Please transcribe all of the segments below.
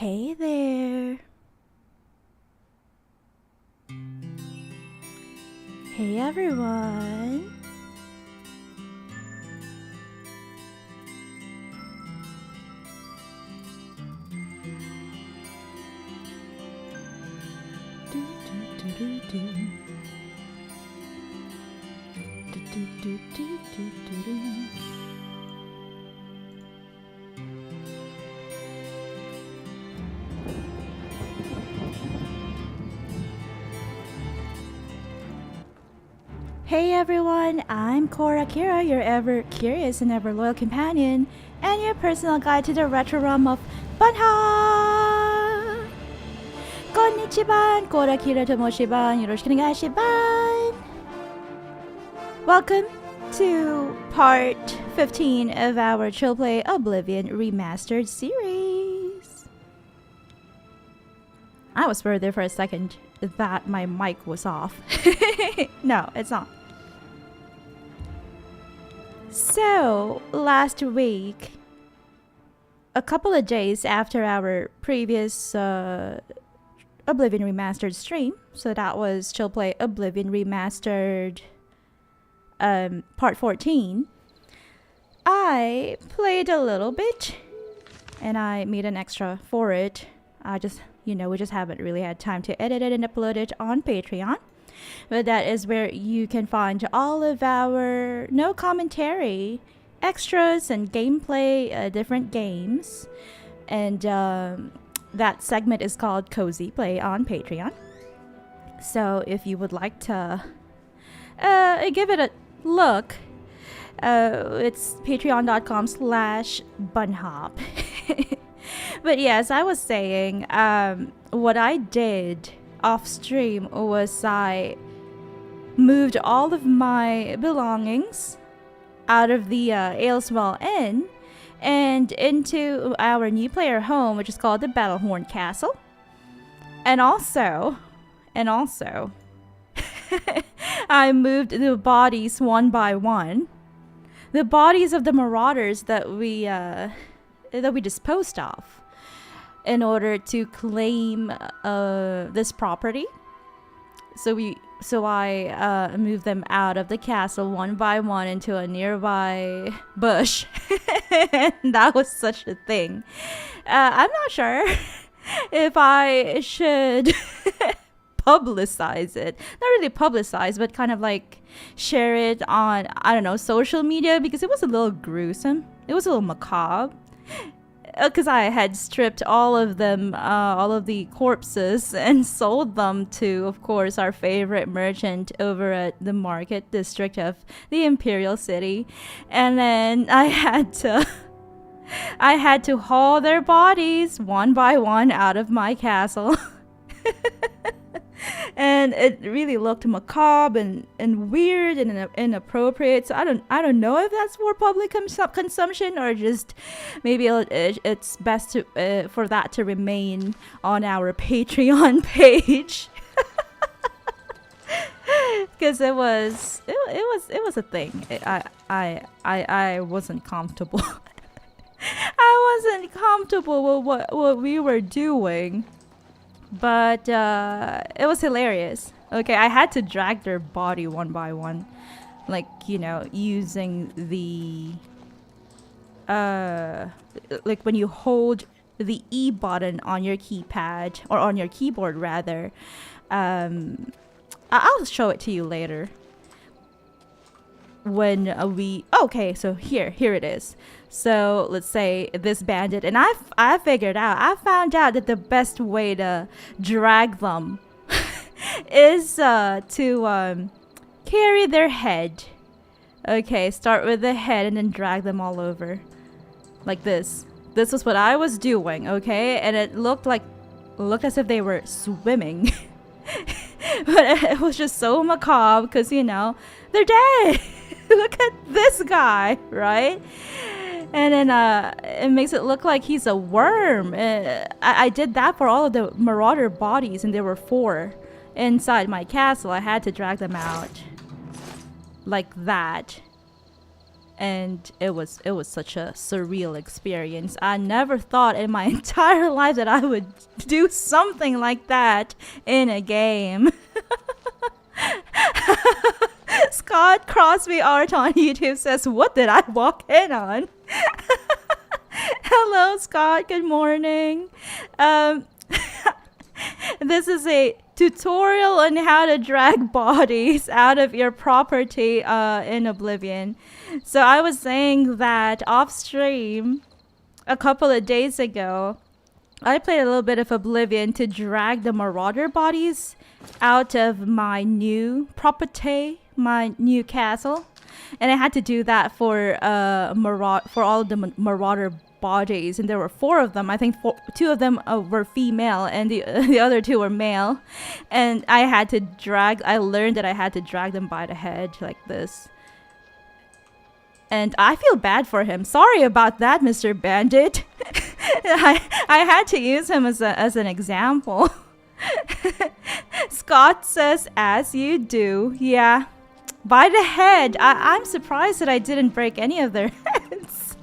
Hey there. Hey everyone. Do, do, do, do, do. Do, do, do, do, do, do, do. Hey everyone, I'm Cora Kira, your ever curious and ever loyal companion, and your personal guide to the retro realm of bunnhop! Konnichiwa, Cora Kira Tomoshiban, yoroshiku onegaishiban! Welcome to part 15 of our Chill Play Oblivion Remastered series. I was worried there for a second that my mic was off. No, it's not. So, last week, a couple of days after our previous Oblivion Remastered stream, so that was Chill Play Oblivion Remastered part 14, I played a little bit, and I made an extra for it. We just haven't really had time to edit it and upload it on Patreon. But that is where you can find all of our no commentary, extras, and gameplay, different games. And that segment is called Cozy Play on Patreon. So if you would like to give it a look, it's patreon.com/bunnhop. But yes, I was saying, what I did off stream was I moved all of my belongings out of the Ayleswell Inn and into our new player home, which is called the Battlehorn Castle. And also I moved the bodies one by one, the bodies of the marauders that we disposed of, in order to claim this property. So I moved them out of the castle one by one into a nearby bush. And that was such a thing. I'm not sure if I should publicize it. Not really publicize, but kind of like share it on, I don't know, social media, because it was a little gruesome. It was a little macabre. Because I had stripped all of them, all of the corpses, and sold them to, of course, our favorite merchant over at the market district of the Imperial City. And then I had to haul their bodies one by one out of my castle. And it really looked macabre and weird and inappropriate. So I don't know if that's for public consumption or just maybe it's best to for that to remain on our Patreon page. Because it was a thing. I wasn't comfortable. I wasn't comfortable with what we were doing. But it was hilarious. Okay, I had to drag their body one by one, like, using the like when you hold the E button on your keypad, or on your keyboard rather. I'll show it to you later. When okay, so here it is. So let's say this bandit, and I found out that the best way to drag them is to carry their head. Okay, start with the head and then drag them all over like this. This was what I was doing, okay? And it looked as if they were swimming. But it was just so macabre because, they're dead. Look at this guy, right? And then it makes it look like he's a worm. I did that for all of the marauder bodies, and there were 4 inside my castle. I had to drag them out like that. and it was such a surreal experience. I never thought in my entire life that I would do something like that in a game. Scott Crosby Art on YouTube says, "What did I walk in on?" Hello, Scott. Good morning. This is a tutorial on how to drag bodies out of your property in Oblivion. So I was saying that off stream a couple of days ago, I played a little bit of Oblivion to drag the marauder bodies out of my new property, my new castle. And I had to do that for all of the marauder bodies, and there were 4 of them. I think 2 of them were female, and the other 2 were male. And I learned that I had to drag them by the head like this. And I feel bad for him. Sorry about that, Mr. Bandit. I had to use him as an example. Scott says, "As you do." Yeah. By the head. I'm surprised that I didn't break any of their heads.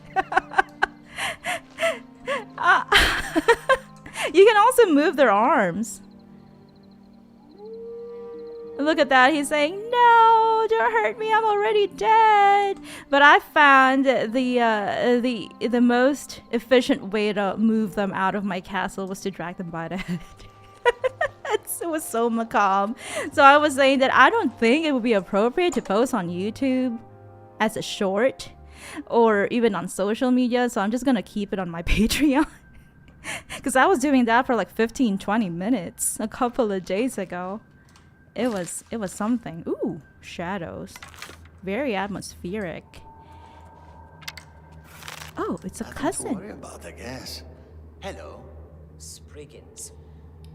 You can also move their arms. Look at that. He's saying, "No, don't hurt me. I'm already dead." But I found the most efficient way to move them out of my castle was to drag them by the head. It was so macabre. So I was saying that I don't think it would be appropriate to post on YouTube as a short or even on social media. So I'm just going to keep it on my Patreon. Because I was doing that for like 15-20 minutes a couple of days ago. It was something. Ooh, shadows. Very atmospheric. Oh, it's a cousin. Don't worry about the gas. Hello, Spriggans.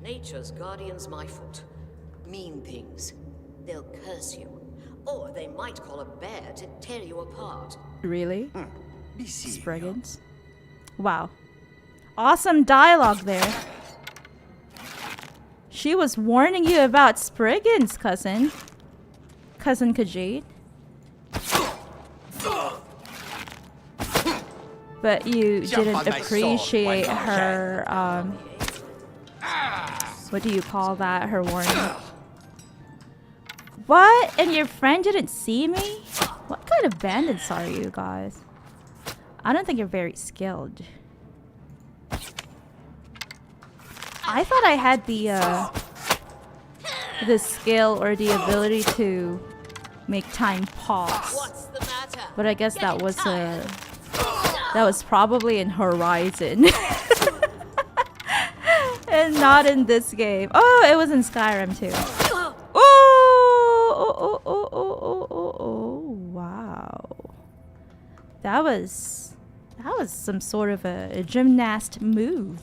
Nature's guardians, my foot. Mean things. They'll curse you. Or they might call a bear to tear you apart. Really? Be serious. Spriggans. Wow. Awesome dialogue there. She was warning you about Spriggans, cousin. Cousin Khajiit. But you didn't appreciate her, what do you call that? Her warning. What? And your friend didn't see me? What kind of bandits are you guys? I don't think you're very skilled. I thought I had the skill or the ability to make time pause. But I guess that was probably in Horizon. And not in this game. Oh, it was in Skyrim too. Oh, wow. That was some sort of a gymnast move.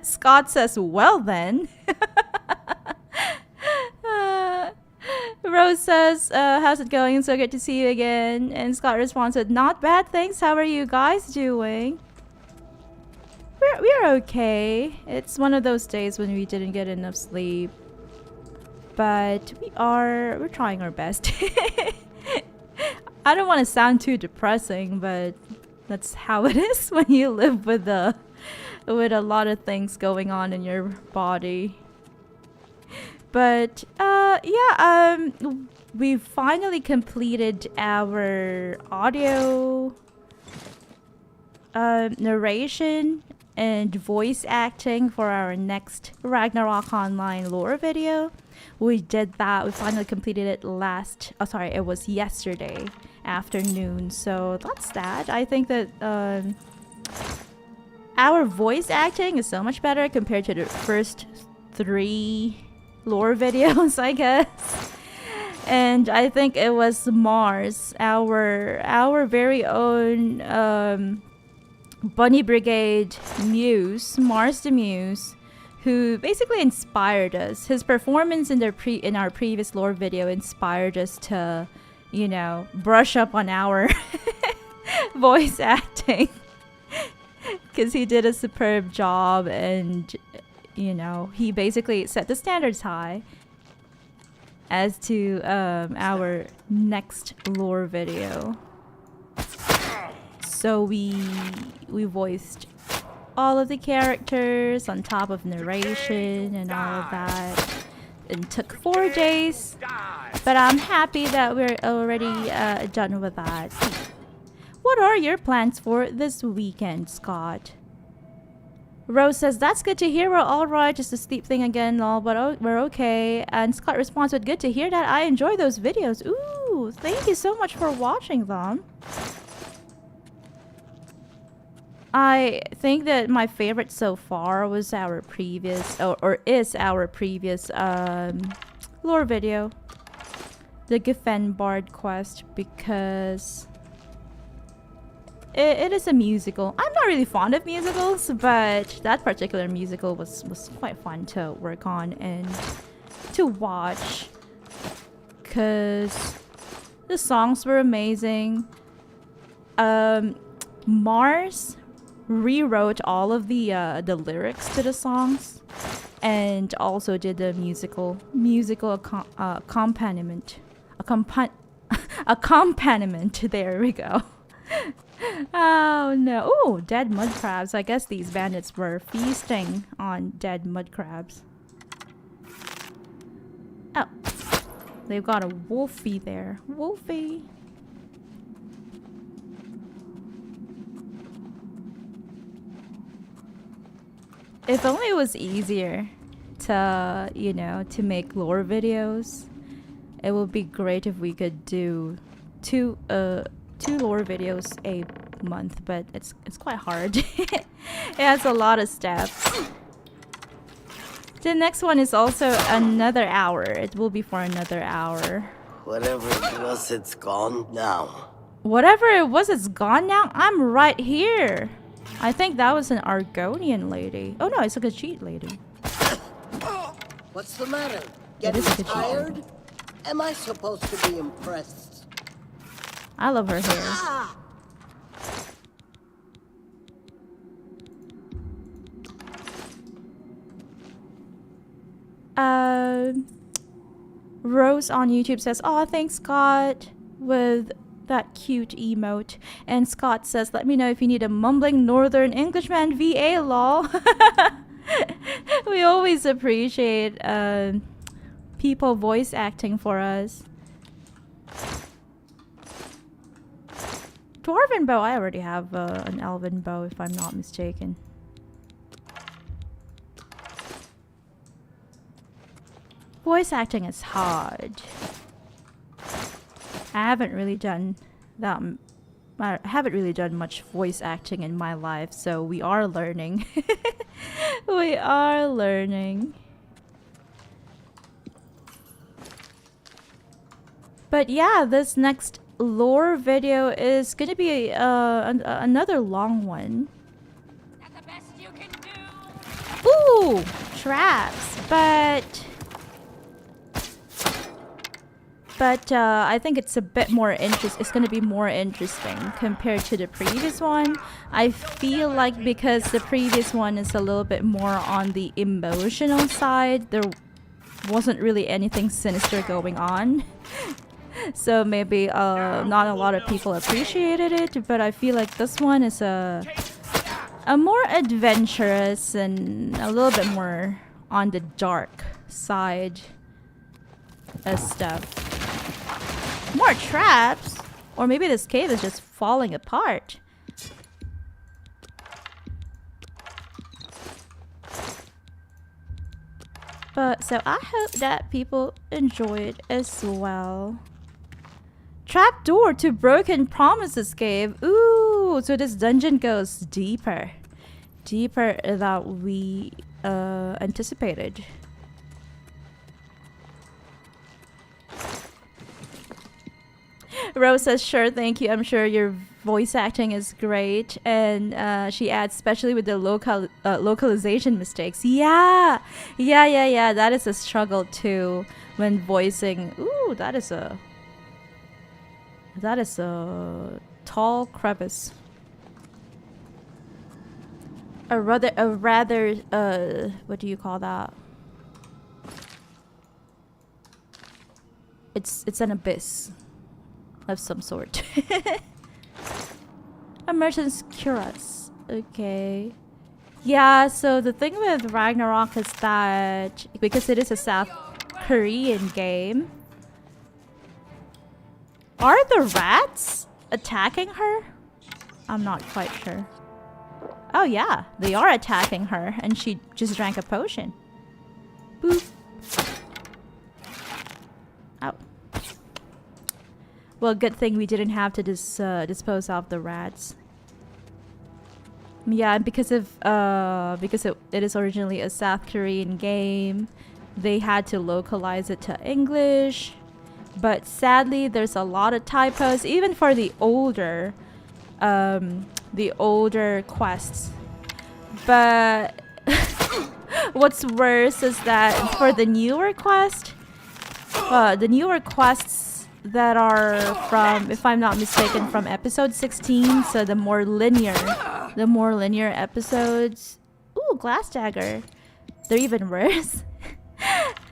Scott says, "Well then." Rose says, "How's it going? So good to see you again." And Scott responds with, "Not bad, thanks. How are you guys doing?" We're okay. It's one of those days when we didn't get enough sleep, but we're trying our best. I don't want to sound too depressing, but that's how it is when you live with a lot of things going on in your body. But yeah, we finally completed our audio narration and voice acting for our next Ragnarok Online lore video. We did that. We finally completed it it was yesterday afternoon. So that's that. I think that our voice acting is so much better compared to the first 3 lore videos, I guess. And I think it was Mars, our very own Bunny Brigade muse, Mars the Muse, who basically inspired us. His performance in our previous lore video inspired us to, brush up on our voice acting. Because he did a superb job, and he basically set the standards high. as to our next lore video. So we voiced all of the characters on top of narration and all of that. It took 4 days, but I'm happy that we're already done with that. What are your plans for this weekend, Scott? Rose says, that's good to hear. We're all right. Just a sleep thing again, lol, but we're okay. And Scott responds with, good to hear that. I enjoy those videos. Ooh, thank you so much for watching them. I think that my favorite so far was our previous, or is our previous lore video. The Geffen Bard quest, because it is a musical. I'm not really fond of musicals, but that particular musical was quite fun to work on and to watch, because the songs were amazing. Mars rewrote all of the lyrics to the songs and also did the musical accompaniment. Accompaniment. There we go. Oh no. Oh, dead mud crabs. I guess these bandits were feasting on dead mud crabs. Oh. They've got a wolfie there. Wolfie. If only it was easier to, you know, to make lore videos. It would be great if we could do two lore videos a month, but it's quite hard. It has a lot of steps. The next one is also another hour. It will be for another hour. Whatever it was, it's gone now. Whatever it was, it's gone now? I'm right here. I think that was an Argonian lady. Oh no, it's like a cheat lady. What's the matter? It is Getting like a cheat tired? lady. Am I supposed to be impressed? I love her hair. Ah! Rose on YouTube says, "Oh, thanks, Scott," with that cute emote. And Scott says, "Let me know if you need a mumbling Northern Englishman VA, lol." We always appreciate people voice acting for us. Dwarven bow. I already have an elven bow, if I'm not mistaken. Voice acting is hard. I haven't really done that. I haven't really done much voice acting in my life, so we are learning. We are learning. But yeah, this next lore video is gonna be another long one. That's the best you can do. Ooh, traps, but I think it's a bit more it's going to be more interesting compared to the previous one. I feel like because the previous one is a little bit more on the emotional side, there wasn't really anything sinister going on. So maybe not a lot of people appreciated it, but I feel like this one is a more adventurous and a little bit more on the dark side of stuff. More traps? Or maybe this cave is just falling apart. But so I hope that people enjoy it as well. Trapdoor to Broken Promises Cave. Ooh, so this dungeon goes deeper. Deeper than we anticipated. Rose says, sure, thank you. I'm sure your voice acting is great. And she adds, especially with the localization mistakes. Yeah. That is a struggle too when voicing. Ooh, that is a tall crevice. A rather, what do you call that? It's an abyss of some sort. A merchant's cuirass. Okay. Yeah, so the thing with Ragnarok is that because it is a South Korean game, are the rats attacking her? I'm not quite sure. Oh yeah, they are attacking her and she just drank a potion. Boop. Oh. Well, good thing we didn't have to dispose of the rats. Yeah, because it is originally a South Korean game, they had to localize it to English. But sadly, there's a lot of typos, even for the older quests. But what's worse is that for the newer quests that are from, if I'm not mistaken, from episode 16, so the more linear episodes. Ooh, glass dagger. They're even worse.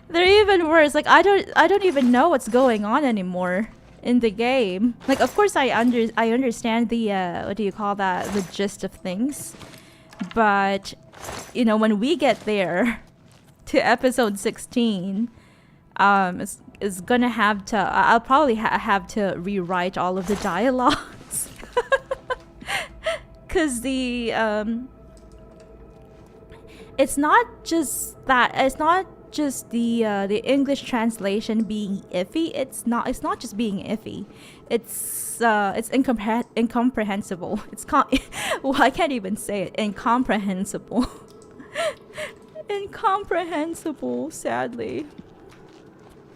They're even worse. Like I don't even know what's going on anymore in the game. Like of course I understand the what do you call that, the gist of things. But you know, when we get there to episode 16, is gonna have to I'll probably have to rewrite all of the dialogues. Cuz the it's not just the English translation being iffy. It's not just being iffy. It's incomprehensible. Well, I can't even say it. Incomprehensible. Incomprehensible, sadly.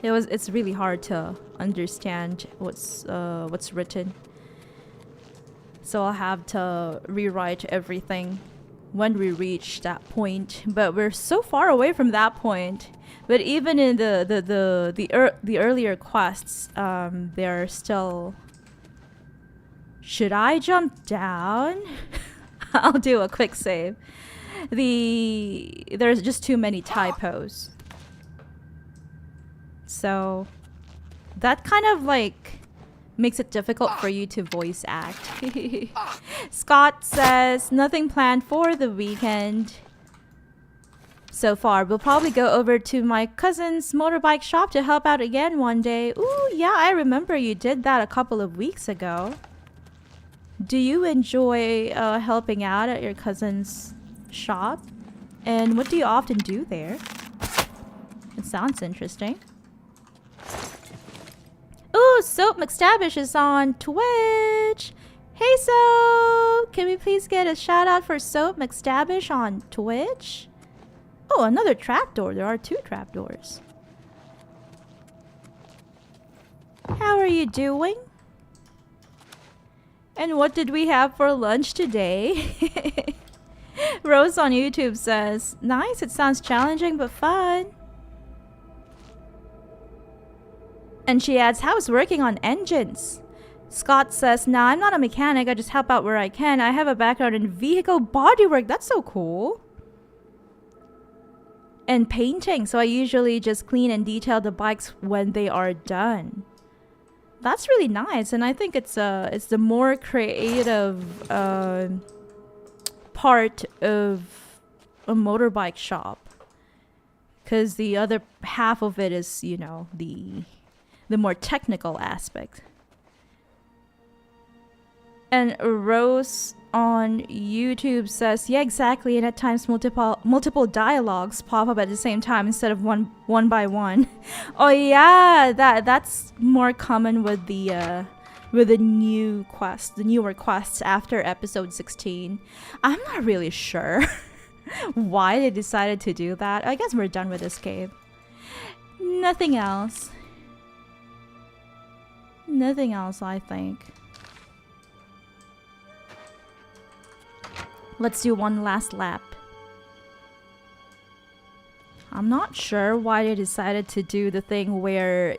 It's really hard to understand what's written. So I'll have to rewrite everything when we reach that point. But we're so far away from that point. But even in the earlier quests, they're still. Should I jump down? I'll do a quick save. There's just too many typos. So that kind of like makes it difficult for you to voice act. Scott says nothing planned for the weekend so far. We'll probably go over to my cousin's motorbike shop to help out again one day. Ooh, yeah, I remember you did that a couple of weeks ago. Do you enjoy helping out at your cousin's shop? And what do you often do there? It sounds interesting. Ooh, Soap McStabish is on Twitch. Hey, Soap! Can we please get a shout out for Soap McStabish on Twitch? Oh, another trapdoor. There are 2 trapdoors. How are you doing? And what did we have for lunch today? Rose on YouTube says, nice, it sounds challenging but fun. And she adds, how's working on engines? Scott says, nah, I'm not a mechanic, I just help out where I can. I have a background in vehicle bodywork, that's so cool. And painting, so I usually just clean and detail the bikes when they are done. That's really nice, and I think it's the more creative part of a motorbike shop, because the other half of it is, you know, the more technical aspect. And Rose on YouTube says, yeah, exactly, and at times multiple dialogues pop up at the same time instead of one by one. Oh yeah, that's more common with the newer quests after episode 16. I'm not really sure why they decided to do that. I guess we're done with this cave. Nothing else. Nothing else, I think. Let's do one last lap. I'm not sure why they decided to do the thing where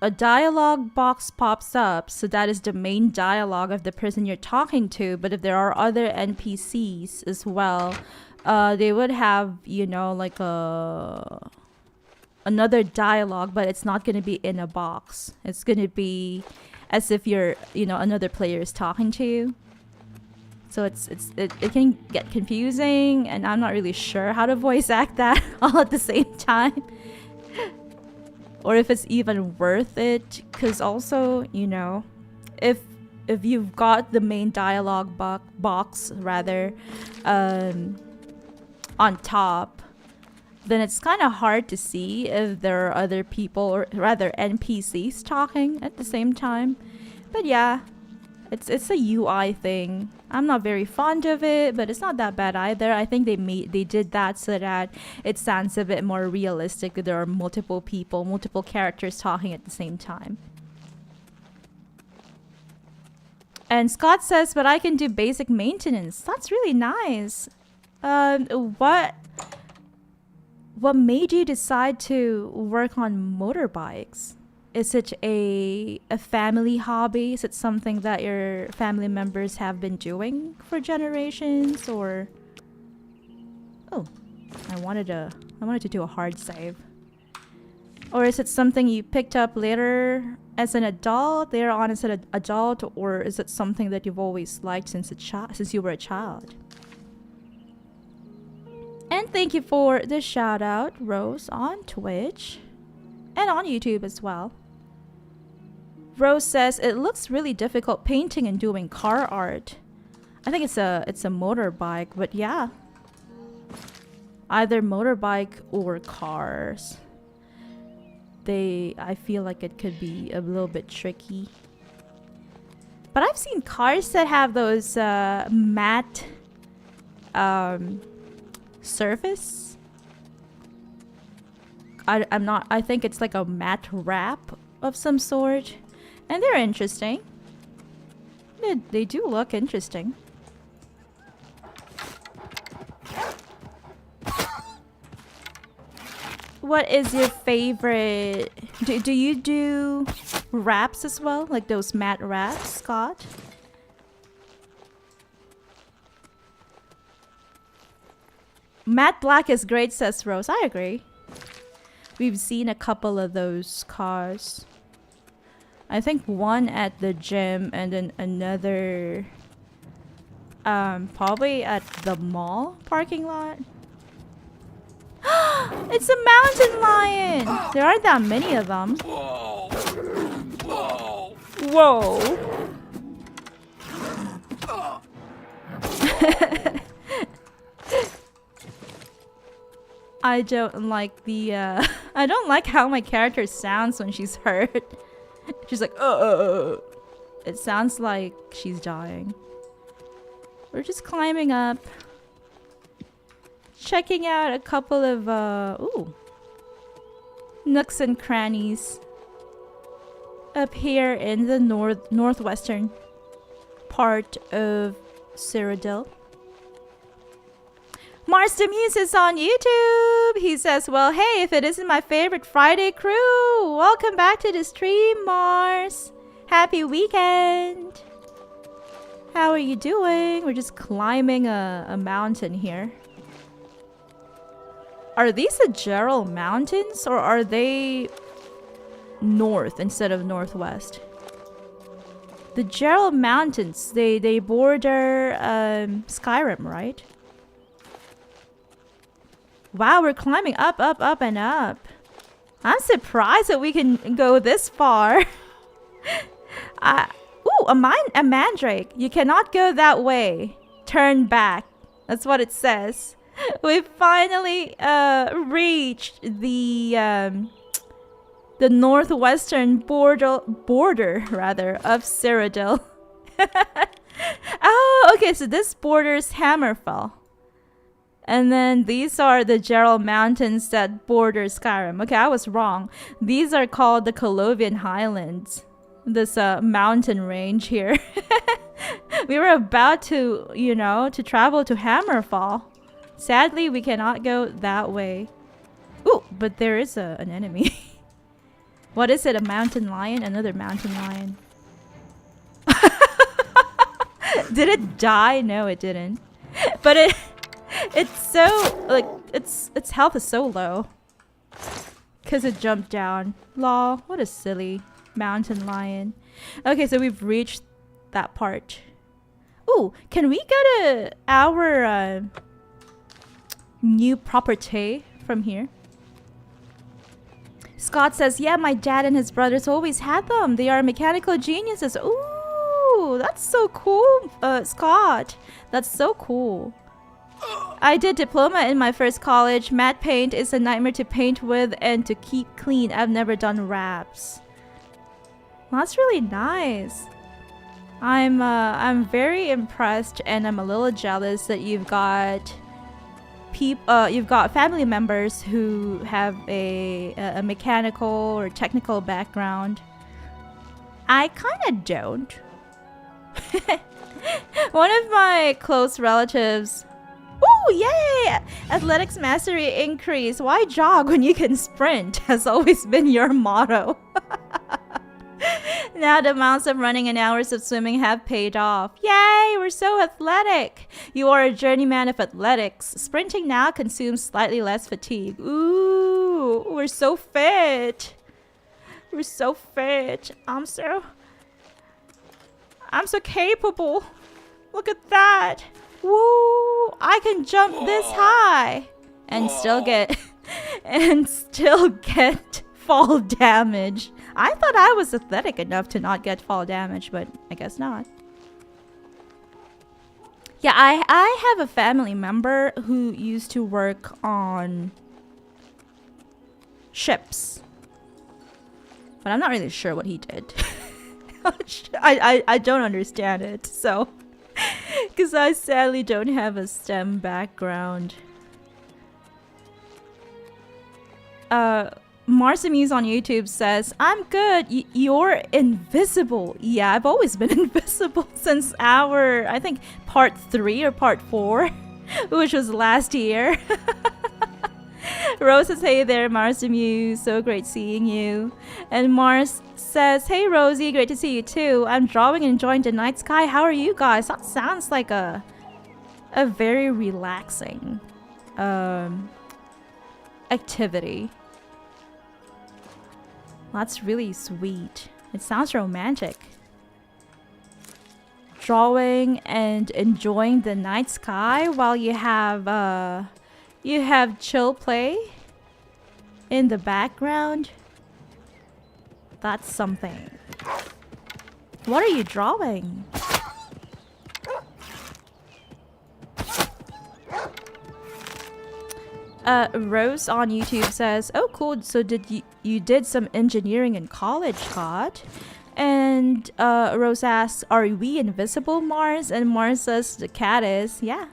a dialogue box pops up, so that is the main dialogue of the person you're talking to, but if there are other NPCs as well, they would have, you know, like a another dialogue, but it's not gonna be in a box. It's gonna be as if you're, another player is talking to you. So it can get confusing, and I'm not really sure how to voice act that all at the same time. Or if it's even worth it, because also, if you've got the main dialogue box rather on top, then it's kind of hard to see if there are other people, or rather NPCs, talking at the same time. But yeah, it's a UI thing. I'm not very fond of it, but it's not that bad either. I think they did that so that it sounds a bit more realistic. There are multiple people, multiple characters talking at the same time. And Scott says, but I can do basic maintenance. That's really nice. What made you decide to work on motorbikes? Is it a family hobby? Is it something that your family members have been doing for generations, or... Oh, I wanted to do a hard save. Or is it something you picked up later as an adult, later on as an adult, or is it something that you've always liked since you were a child? And thank you for the shout out, Rose, on Twitch and on YouTube as well. Rose says it looks really difficult painting and doing car art. I think it's a motorbike, but yeah, either motorbike or cars. I feel like it could be a little bit tricky. But I've seen cars that have those matte surface. I think it's like a matte wrap of some sort, and they're interesting. They do look interesting. What is your favorite? Do you do wraps as well, like those matte wraps, Scott? Matte black is great, says Rose. I agree. We've seen a couple of those cars. I think one at the gym and then another probably at the mall parking lot. It's a mountain lion! There aren't that many of them. Whoa! I don't like the I don't like how my character sounds when she's hurt. She's like, It sounds like she's dying. We're just climbing up. Checking out a couple of nooks and crannies up here in the northwestern part of Cyrodiil. Mars the Muse is on YouTube. He says, well, hey, if it isn't my favorite Friday crew, welcome back to the stream, Mars. Happy weekend. How are you doing? We're just climbing a mountain here. Are these the Gerald Mountains, or are they north instead of northwest? The Gerald Mountains, they border Skyrim, right? Wow, we're climbing up, and up. I'm surprised that we can go this far. Ooh, a mandrake. You cannot go that way. Turn back. That's what it says. We finally reached the northwestern border rather of Cyrodiil. Oh, okay, so this borders Hammerfell. And then these are the Gerald Mountains that border Skyrim. Okay, I was wrong. These are called the Colovian Highlands. This mountain range here. We were about to, to travel to Hammerfall. Sadly, we cannot go that way. Ooh, but there is an enemy. What is it? A mountain lion? Another mountain lion. Did it die? No, it didn't. But it's so, like, its health is so low. Because it jumped down. Lol, what a silly mountain lion. Okay, so we've reached that part. Ooh, can we go to our new property from here? Scott says, yeah, my dad and his brothers always had them. They are mechanical geniuses. Ooh, that's so cool, Scott. That's so cool. I did diploma in my first college. Matte paint is a nightmare to paint with and to keep clean. I've never done wraps. Well, that's really nice. I'm very impressed, and I'm a little jealous that you've got family members who have a mechanical or technical background. I kind of don't. One of my close relatives. Ooh, yay! Athletics mastery increase. Why jog when you can sprint has always been your motto. Now the months of running and hours of swimming have paid off. Yay, we're so athletic. You are a journeyman of athletics. Sprinting now consumes slightly less fatigue. Ooh, we're so fit. We're so fit. I'm so capable. Look at that. Woo, I can jump this high and still get fall damage. I thought I was athletic enough to not get fall damage, but I guess not. Yeah, I have a family member who used to work on ships. But I'm not really sure what he did. I don't understand it, so... Because I sadly don't have a STEM background. Marsamuse on YouTube says, I'm good. You're invisible. Yeah, I've always been invisible since our, I think, part 3 or part 4, which was last year. Rose says, hey there, Marsamuse. So great seeing you. And Mars says, hey Rosie, great to see you too. I'm drawing and enjoying the night sky. How are you guys? That sounds like a very relaxing activity. That's really sweet. It sounds romantic. Drawing and enjoying the night sky while you have chill play in the background. That's something. What are you drawing? Rose on YouTube says, oh cool, so you did some engineering in college, Scott? And Rose asks, are we invisible, Mars? And Mars says the cat is. Yeah.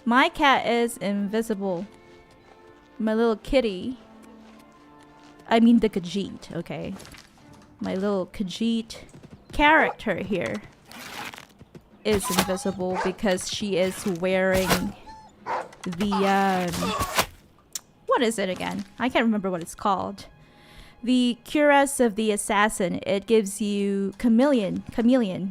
My cat is invisible. My little kitty. I mean the Khajiit, okay? My little Khajiit character here is invisible because she is wearing the what is it again? I can't remember what it's called. The cuirass of the assassin. It gives you chameleon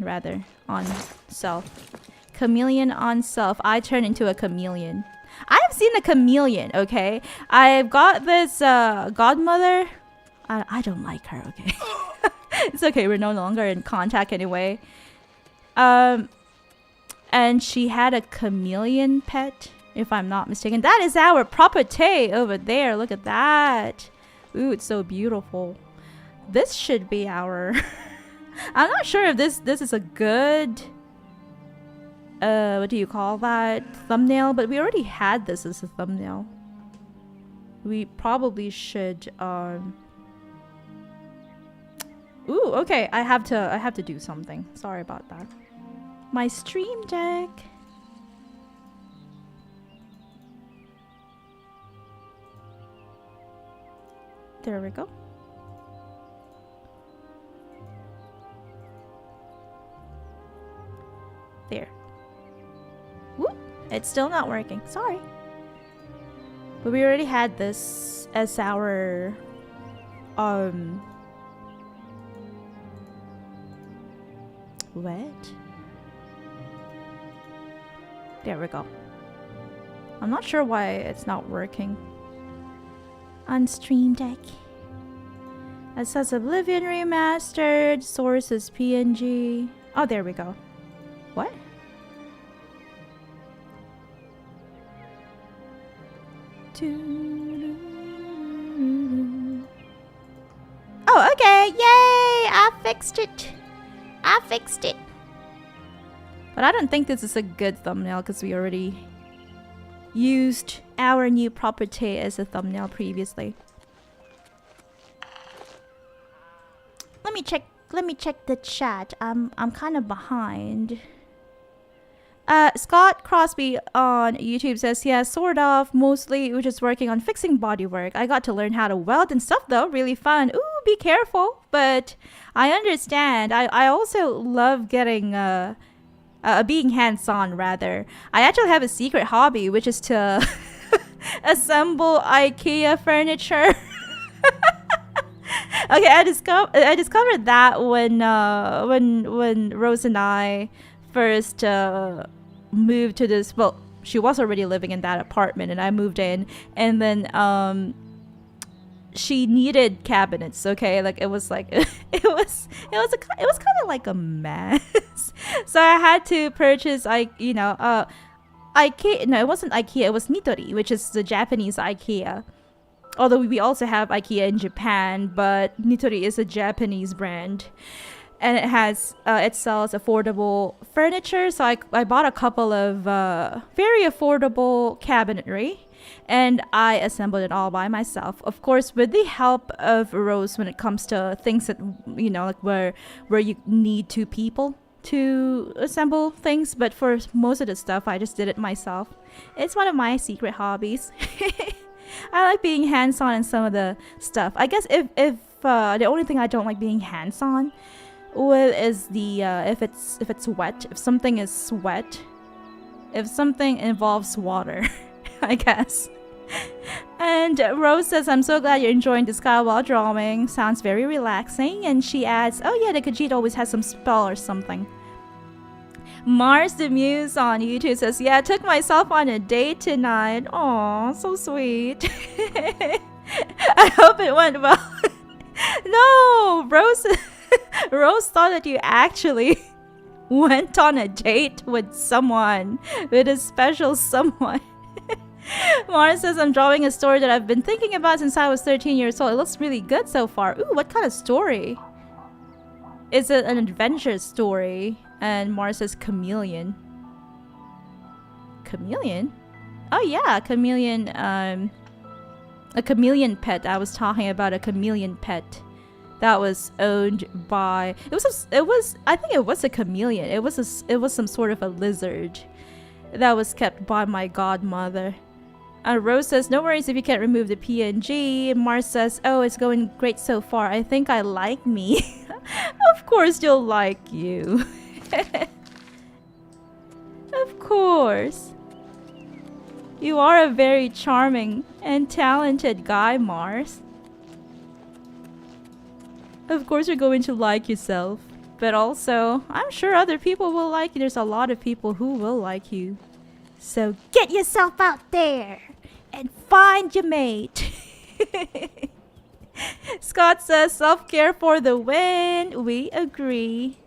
rather on self. Chameleon on self. I turn into a chameleon. I've seen a chameleon, okay? I've got this godmother. I don't like her, okay? It's okay, we're no longer in contact anyway. And she had a chameleon pet, if I'm not mistaken. That is our property over there. Look at that. Ooh, it's so beautiful. This should be our... I'm not sure if this is a good... what do you call that? Thumbnail? But we already had this as a thumbnail. We probably should... Ooh, okay. I have to do something. Sorry about that. My stream deck. There we go. There. Whoop! It's still not working. Sorry. But we already had this as our what? There we go. I'm not sure why it's not working. on Stream Deck. It says Oblivion Remastered. Source is PNG. Oh, there we go. What? Oh, okay. Yay! I fixed it. I fixed it. But I don't think this is a good thumbnail because we already used our new property as a thumbnail previously. Let me check the chat. I'm kind of behind. Scott Crosby on YouTube says, yeah, sort of, mostly we're just working on fixing bodywork. I got to learn how to weld and stuff though, really fun. Ooh, be careful. But I understand. I also love getting being hands-on rather. I actually have a secret hobby, which is to assemble IKEA furniture. Okay, I discovered that when Rose and I first moved to this. Well, she was already living in that apartment, and I moved in, and then she needed cabinets. Okay, like it was kind of like a mess. So I had to purchase IKEA. No, it wasn't IKEA. It was Nitori, which is the Japanese IKEA. Although we also have IKEA in Japan, but Nitori is a Japanese brand. And it sells affordable furniture. So I bought a couple of very affordable cabinetry. And I assembled it all by myself. Of course, with the help of Rose when it comes to things that, like where you need two people to assemble things. But for most of the stuff, I just did it myself. It's one of my secret hobbies. I like being hands-on in some of the stuff. I guess if the only thing I don't like being hands-on with is the if it's wet, if something is wet, if something involves water, I guess. And Rose says, I'm so glad you're enjoying the sky while drawing. Sounds very relaxing. And she adds, oh yeah, the Khajiit always has some spell or something. Mars the Muse on YouTube says, yeah, I took myself on a date tonight. Aw, so sweet. I hope it went well. No, Rose thought that you actually went on a date with someone, with a special someone. Mars says, I'm drawing a story that I've been thinking about since I was 13 years old. It looks really good so far. Ooh, what kind of story? Is it an adventure story? And Mars says chameleon. Chameleon? Oh yeah, chameleon. A chameleon pet. I was talking about a chameleon pet that was owned by. I think it was a chameleon. It was some sort of a lizard that was kept by my godmother. Rose says, no worries if you can't remove the PNG. Mars says, oh, it's going great so far. I think I like me. Of course you'll like you. Of course. You are a very charming and talented guy, Mars. Of course you're going to like yourself. But also, I'm sure other people will like you. There's a lot of people who will like you. So get yourself out there and find your mate. Scott says, self-care for the win. We agree.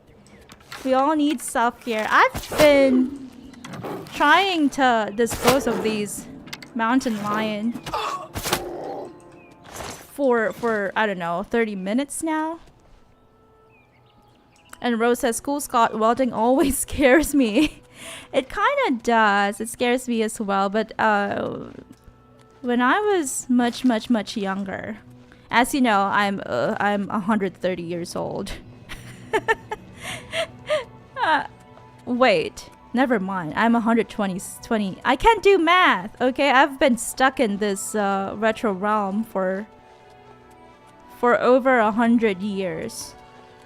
We all need self-care. I've been trying to dispose of these mountain lion for I don't know, 30 minutes now. And Rose says, cool, Scott, welding always scares me. It kind of does. It scares me as well. But when I was much younger, as you know, I'm 130 years old. Wait, never mind. I'm 120. I can't do math. Okay, I've been stuck in this retro realm for over 100 years.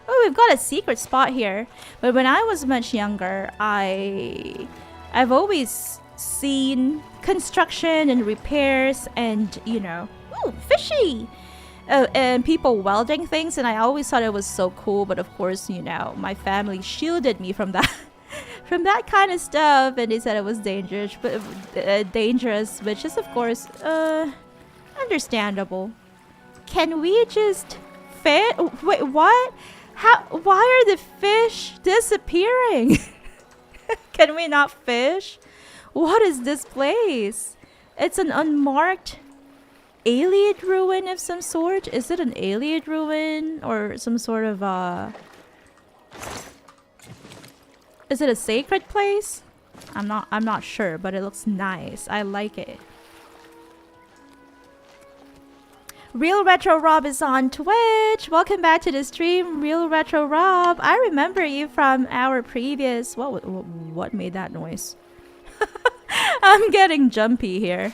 Oh, we've got a secret spot here. But when I was much younger, I've always seen construction and repairs and, ooh, fishy! And people welding things, and I always thought it was so cool. But of course, my family shielded me from that, from that kind of stuff, and they said it was dangerous. But dangerous, which is of course, I Understandable. Can we just fish? Wait, what? How? Why are the fish disappearing? Can we not fish? What is this place? It's an unmarked Ayleid Ruin of some sort. Is it an Ayleid Ruin or some sort of Is it a sacred place? I'm not sure, but it looks nice. I like it. Real Retro Rob is on Twitch. Welcome back to the stream, Real Retro Rob. I remember you from our previous... What made that noise? I'm getting jumpy here.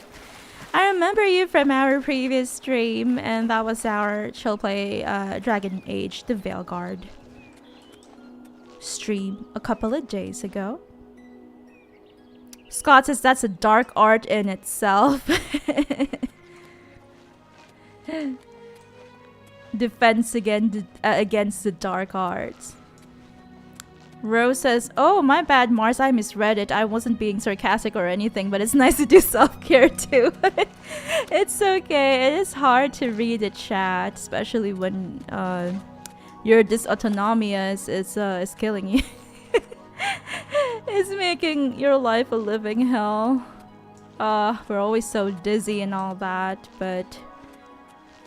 I remember you from our previous stream, and that was our chill play Dragon Age the Veilguard stream a couple of days ago. Scott says that's a dark art in itself. Defense against the dark arts. Rose says, oh, my bad, Mars. I misread it. I wasn't being sarcastic or anything, but it's nice to do self-care too. It's okay. It is hard to read the chat, especially when your dysautonomia is killing you. It's making your life a living hell. We're always so dizzy and all that, but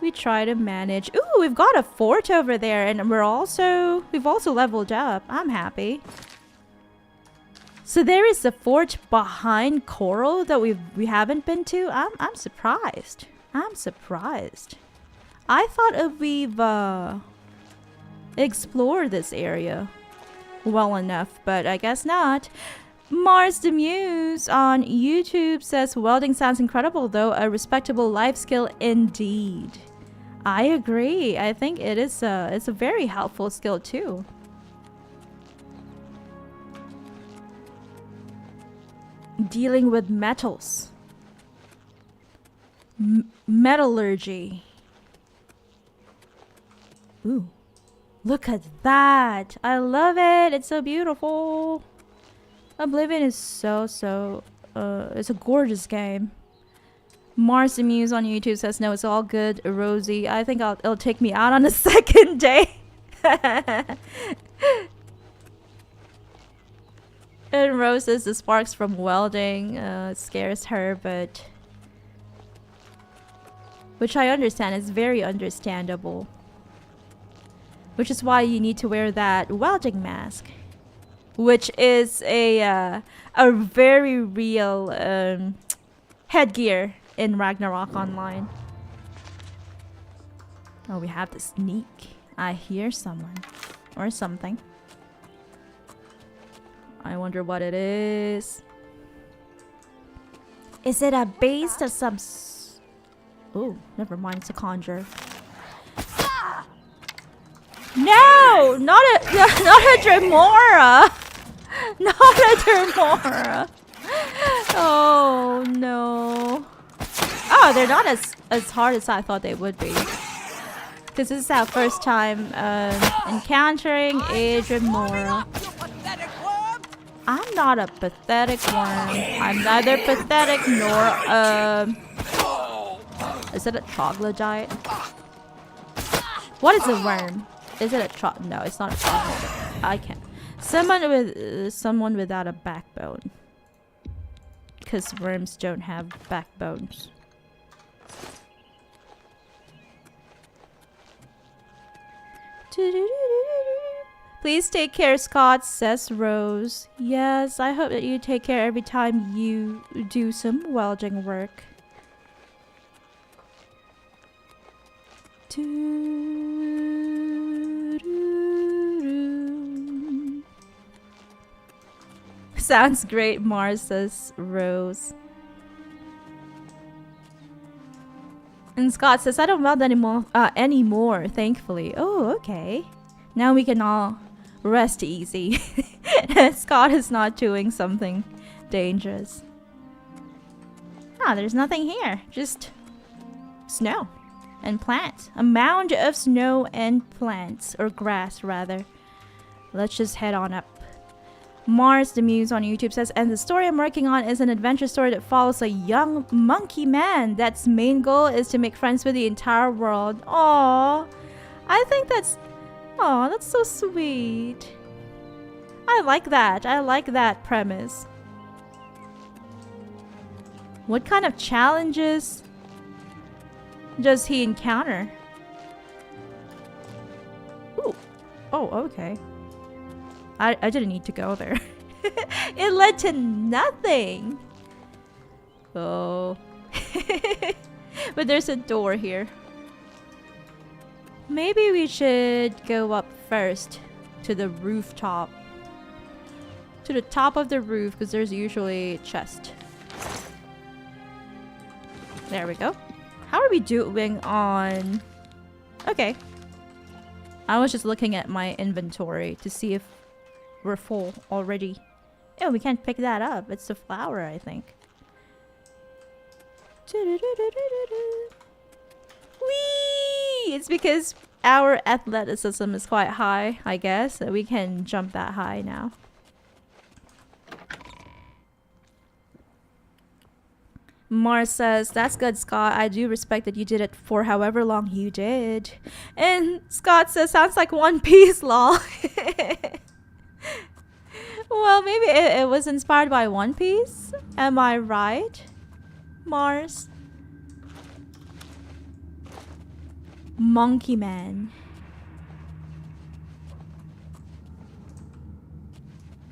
we try to manage. Ooh, we've got a fort over there, and we've also leveled up. I'm happy. So there is a fort behind Coral that we haven't been to. I'm surprised. I'm surprised. I thought we've explored this area well enough, but I guess not. Mars the Muse on YouTube says welding sounds incredible, though a respectable life skill indeed. I agree. I think it's a very helpful skill too. Dealing with metals. Metallurgy. Ooh. Look at that. I love it. It's so beautiful. Oblivion is it's a gorgeous game. Mars the Muse on YouTube says, no, it's all good, Rosie. I think it'll take me out on the second day. And Rose says the sparks from welding scares her, but... which I understand, is very understandable. Which is why you need to wear that welding mask. Which is a very real headgear in Ragnarok Online. Oh, we have to sneak. I hear someone. Or something. I wonder what it is. Is it a base of some... Oh, never mind. It's a conjure. No! Not a Dremora! Not a Dremora! Oh, no. Oh, they're not as hard as I thought they would be. Because this is our first time encountering a Dremora. I'm not a pathetic worm. I'm neither pathetic nor is it a troglodyte? What is a worm? Is it a no, it's not a troglodyte. I can't. Someone without a backbone. Because worms don't have backbones. Please take care, Scott, says Rose. Yes, I hope that you take care every time you do some welding work. Sounds great, Mars, says Rose. And Scott says, I don't weld anymore, thankfully. Oh, okay. Now we can all rest easy. Scott is not doing something dangerous. Ah, there's nothing here. Just snow and plants. A mound of snow and plants. Or grass, rather. Let's just head on up. Mars the Muse on YouTube says, and the story I'm working on is an adventure story that follows a young monkey man that's main goal is to make friends with the entire world. Aww. I think that's so sweet. I like that. I like that premise. What kind of challenges does he encounter? Ooh. Oh, okay. I didn't need to go there. It led to nothing. Oh. But there's a door here. Maybe we should go up first to the rooftop. To the top of the roof, because there's usually a chest. There we go. How are we doing on... Okay. I was just looking at my inventory to see if we're full already. Oh, we can't pick that up. It's the flower, I think. Whee! It's because our athleticism is quite high, I guess. So we can jump that high now. Mars says, that's good, Scott. I do respect that you did it for however long you did. And Scott says, sounds like One Piece, lol. Well, maybe it was inspired by One Piece. Am I right, Mars? Monkey Man.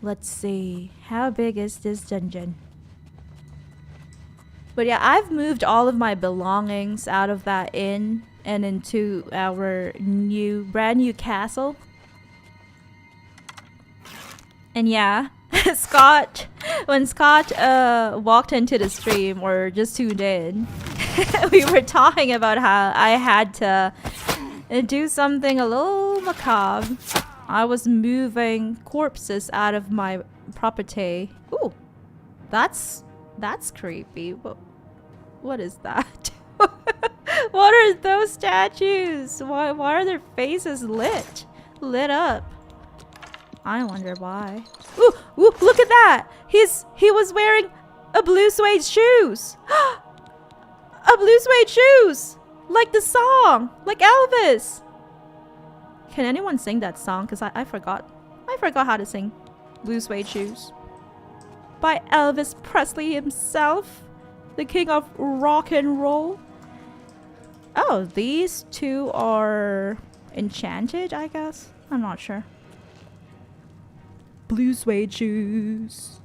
Let's see. How big is this dungeon? But yeah, I've moved all of my belongings out of that inn and into our brand new castle. And yeah, when Scott walked into the stream or just tuned in, we were talking about how I had to do something a little macabre. I was moving corpses out of my property. Ooh, that's creepy. What is that? What are those statues? Why are their faces lit up? I wonder why. Ooh, look at that! He was wearing a blue suede shoes. A blue suede shoes, like the song, like Elvis. Can anyone sing that song? Cause I forgot. I forgot how to sing Blue Suede Shoes by Elvis Presley himself, the king of rock and roll. Oh, these two are enchanted, I guess. I'm not sure. Blue suede shoes.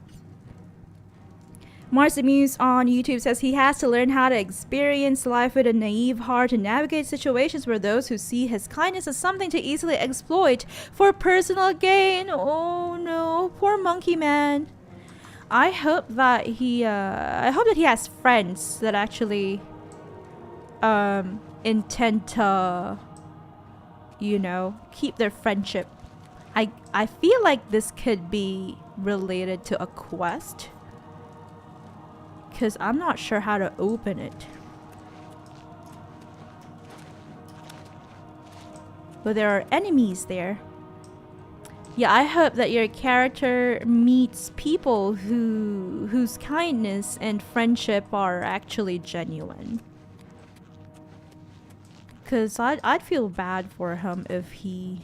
Mars the Muse on YouTube says he has to learn how to experience life with a naive heart and navigate situations where those who see his kindness as something to easily exploit for personal gain. Oh no, poor monkey man. I hope that he has friends that actually intend to, you know, keep their friendship. I feel like this could be related to a quest, because I'm not sure how to open it. But there are enemies there. Yeah, I hope that your character meets people whose kindness and friendship are actually genuine. Because I'd feel bad for him if he's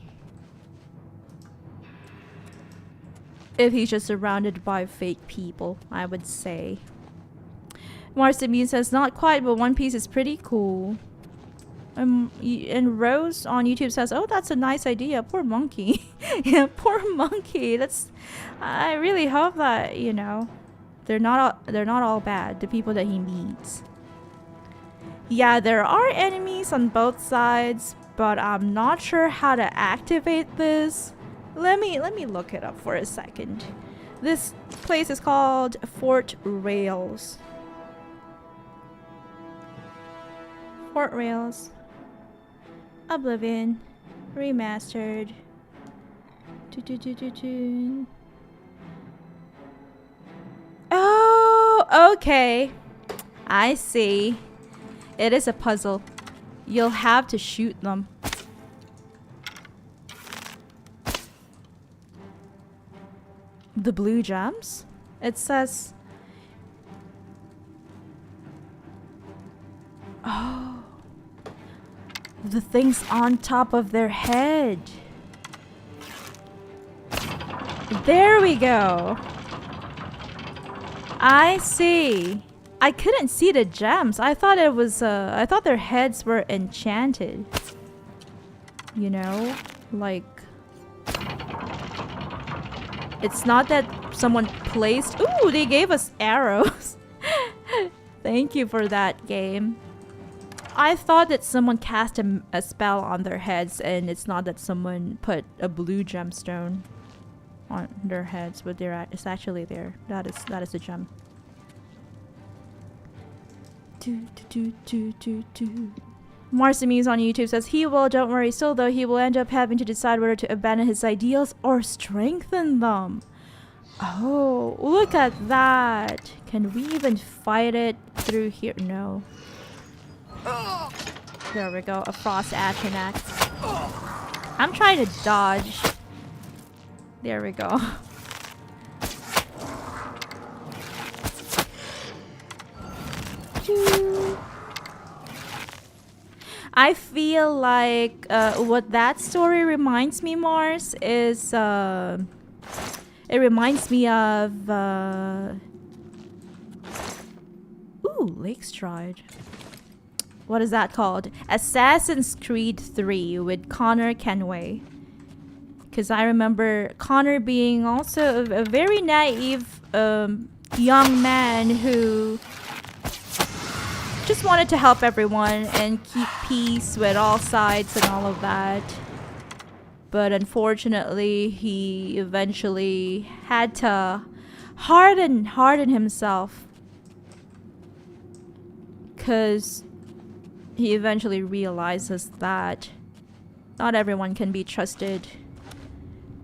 just surrounded by fake people, I would say. Marcimune says, not quite, but One Piece is pretty cool. And Rose on YouTube says, oh, that's a nice idea. Poor monkey. Yeah, poor monkey. I really hope that, you know, they're not all bad, the people that he meets. Yeah, there are enemies on both sides, but I'm not sure how to activate this. Let me look it up for a second. This place is called Fort Rails. Fort Rails. Oblivion Remastered. Oh, okay. I see. It is a puzzle. You'll have to shoot them. the blue gems? It says... Oh. The things on top of their head. There we go. I see. I couldn't see the gems. I thought it was I thought their heads were enchanted. You know? Like, it's not that someone placed... Ooh, they gave us arrows. Thank you for that, game. I thought that someone cast a spell on their heads, and it's not that someone put a blue gemstone on their heads, but it's actually there. That is a gem. Marcimes on YouTube says he will, don't worry, still though he will end up having to decide whether to abandon his ideals or strengthen them. Oh, look at that. Can we even fight it through here? No. There we go, a frost action axe. I'm trying to dodge. There we go. I feel like what that story reminds me, Mars, is it reminds me of ooh, Lake Stride. What is that called? Assassin's Creed 3 with Connor Kenway. Because I remember Connor being also a very naive young man who just wanted to help everyone and keep peace with all sides and all of that. But unfortunately, he eventually had to harden himself. Because he eventually realizes that not everyone can be trusted.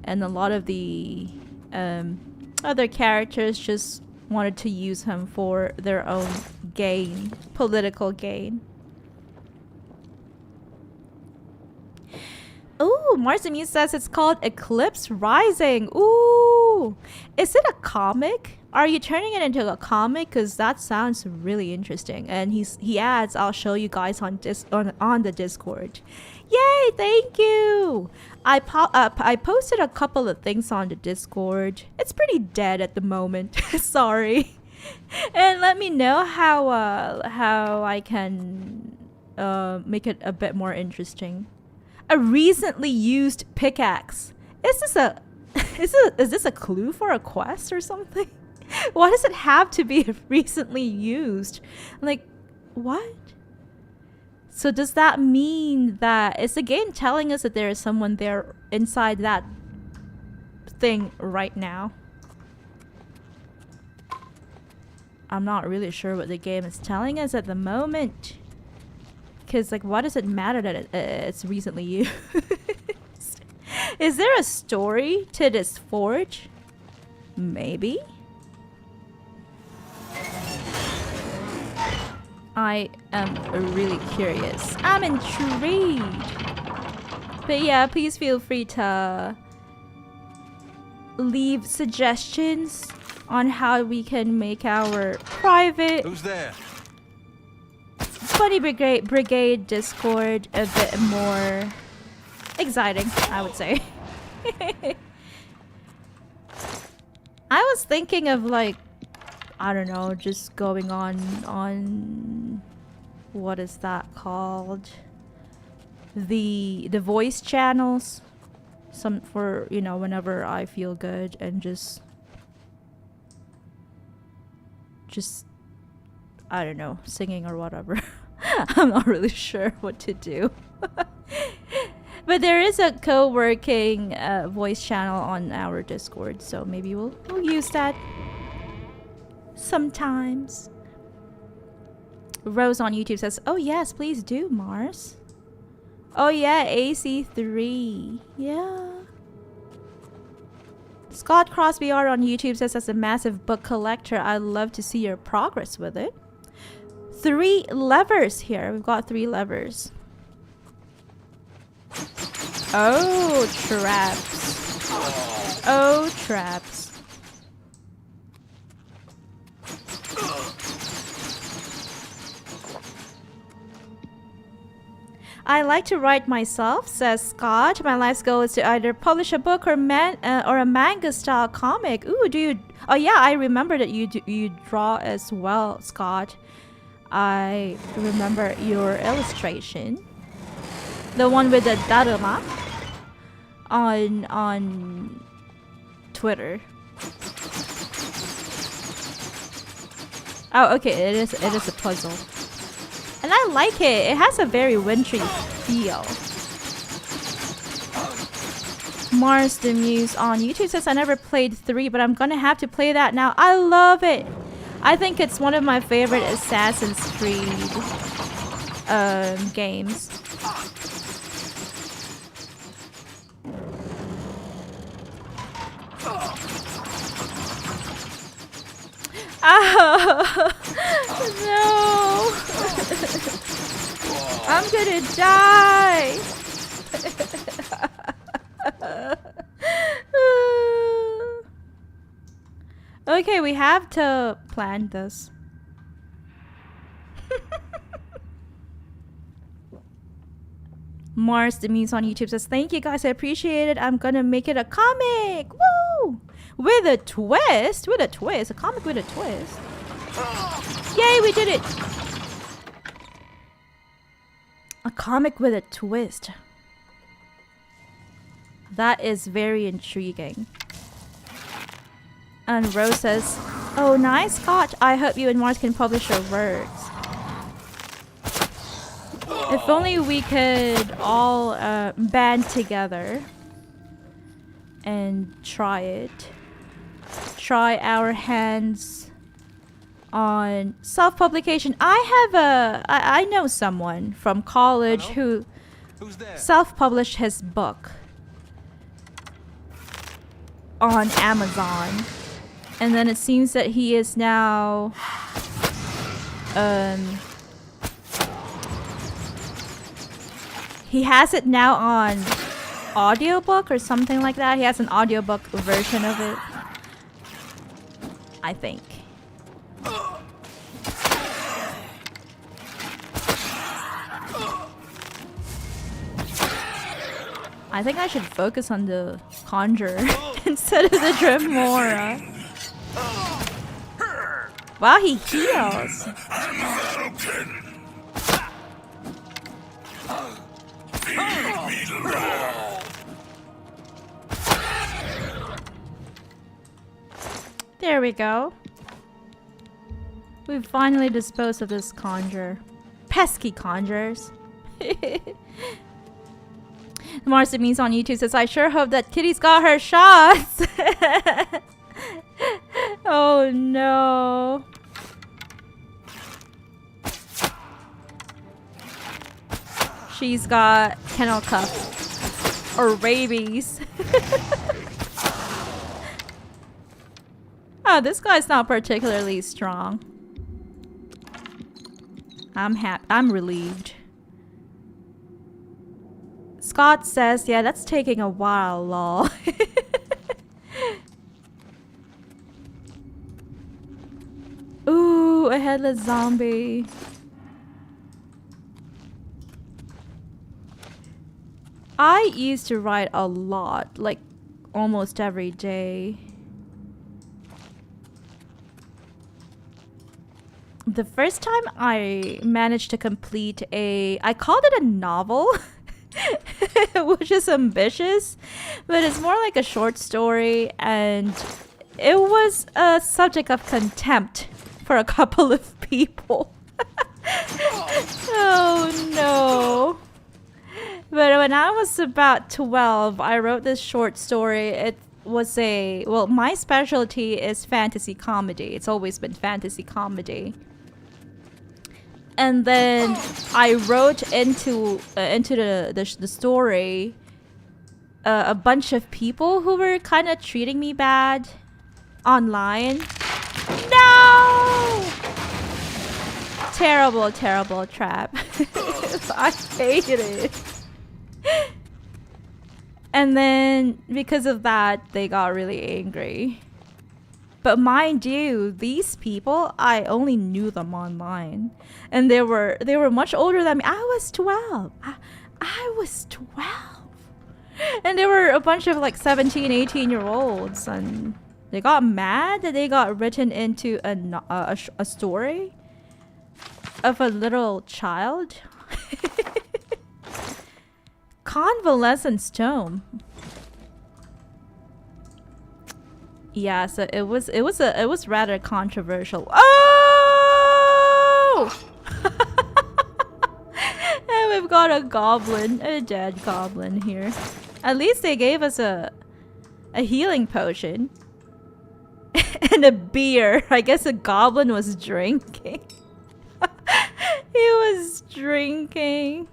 And a lot of the other characters just wanted to use him for their own gain, political gain. Ooh, Marcimu says it's called Eclipse Rising. Ooh, is it a comic? Are you turning it into a comic? Because that sounds really interesting. And he adds, I'll show you guys on the Discord. Yay, thank you. I posted a couple of things on the Discord. It's pretty dead at the moment. Sorry. And let me know how I can make it a bit more interesting. A recently used pickaxe. Is this a clue for a quest or something? Why does it have to be recently used? Like, what? So does that mean that is the game telling us that there is someone there inside that thing right now? I'm not really sure what the game is telling us at the moment. Because, like, what does it matter that it's recently used? Is there a story to this forge? Maybe? I am really curious. I'm intrigued. But yeah, please feel free to leave suggestions on how we can make our private Who's there? Bunny Brigade Discord a bit more exciting, I would say. I was thinking of, like, I don't know, just going on what is that called? The voice channels. Some for, you know, whenever I feel good and just I don't know, singing or whatever. I'm not really sure what to do. But there is a co-working voice channel on our Discord, so maybe we'll use that sometimes. Rose on YouTube says, oh yes, please do, Mars. Oh yeah, AC3. Yeah. Scott Crosby R on YouTube says, as a massive book collector, I'd love to see your progress with it. 3 levers here. We've got 3 levers. Oh, traps. Oh, traps. I like to write myself, says Scott. My life's goal is to either publish a book or a manga style comic. Ooh, do you? Oh yeah, I remember that you draw as well, Scott. I remember your illustration, the one with the daruma on Twitter. Oh, okay, it is a puzzle. And I like it. It has a very wintry feel. Mars the Muse on YouTube says I never played 3, but I'm gonna have to play that now. I love it. I think it's one of my favorite Assassin's Creed games. Oh no! I'm gonna die. Okay, we have to plan this. Mars the Muse on YouTube says, thank you guys, I appreciate it. I'm gonna make it a comic. Woo! With a twist. With a twist. A comic with a twist. Yay, we did it! A comic with a twist. That is very intriguing. And Rose says, oh, nice, Scott. I hope you and Mars can publish your works. If only we could all band together and try it. Try our hands on self-publication. I know someone from college who self-published his book on Amazon. And then it seems that he is now he has it now on audiobook or something like that. He has an audiobook version of it, I think. I think I should focus on the Conjurer instead of the Dremora. Wow, he heals. There we go. We've finally disposed of this conjurer. Pesky conjurers. Marcy Means on YouTube says, I sure hope that Kitty's got her shots. Oh no. She's got kennel cuff or rabies. Oh, this guy's not particularly strong. I'm relieved. Scott says, yeah, that's taking a while, lol. Ooh, a headless zombie. I used to write a lot, like almost every day. The first time I managed to complete I called it a novel, which is ambitious, but it's more like a short story, and it was a subject of contempt for a couple of people. Oh no. But when I was about 12, I wrote this short story. It was well, my specialty is fantasy comedy. It's always been fantasy comedy. And then I wrote into the story a bunch of people who were kind of treating me bad online. No! Terrible, terrible trap. I hated it. And then because of that, they got really angry. But mind you, these people, I only knew them online. And they were much older than me. I was 12. I was 12. And they were a bunch of like 17, 18-year-olds. And they got mad that they got written into a story of a little child. Convalescence tome. Yeah, so it was rather controversial. Oh! And we've got a goblin, a dead goblin here. At least they gave us a healing potion. And a beer. I guess a goblin was drinking. He was drinking.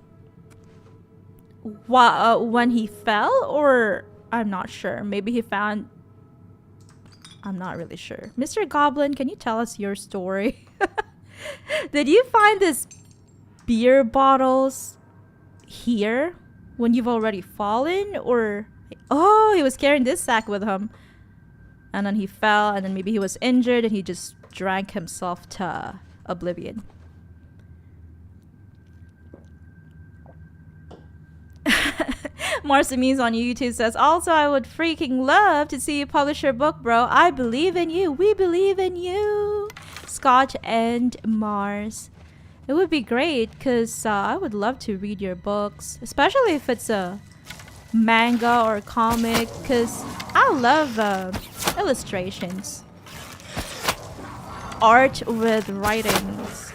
When he fell, or I'm not sure. Maybe he found. I'm not really sure. Mr. Goblin, can you tell us your story? Did you find this beer bottles here when you've already fallen, or oh, he was carrying this sack with him, and then he fell, and then maybe he was injured and he just drank himself to oblivion. Marcemies on YouTube says, also, I would freaking love to see you publish your book, bro. I believe in you. We believe in you. Scott and Mars. It would be great because I would love to read your books, especially if it's a manga or comic, because I love illustrations. Art with writings.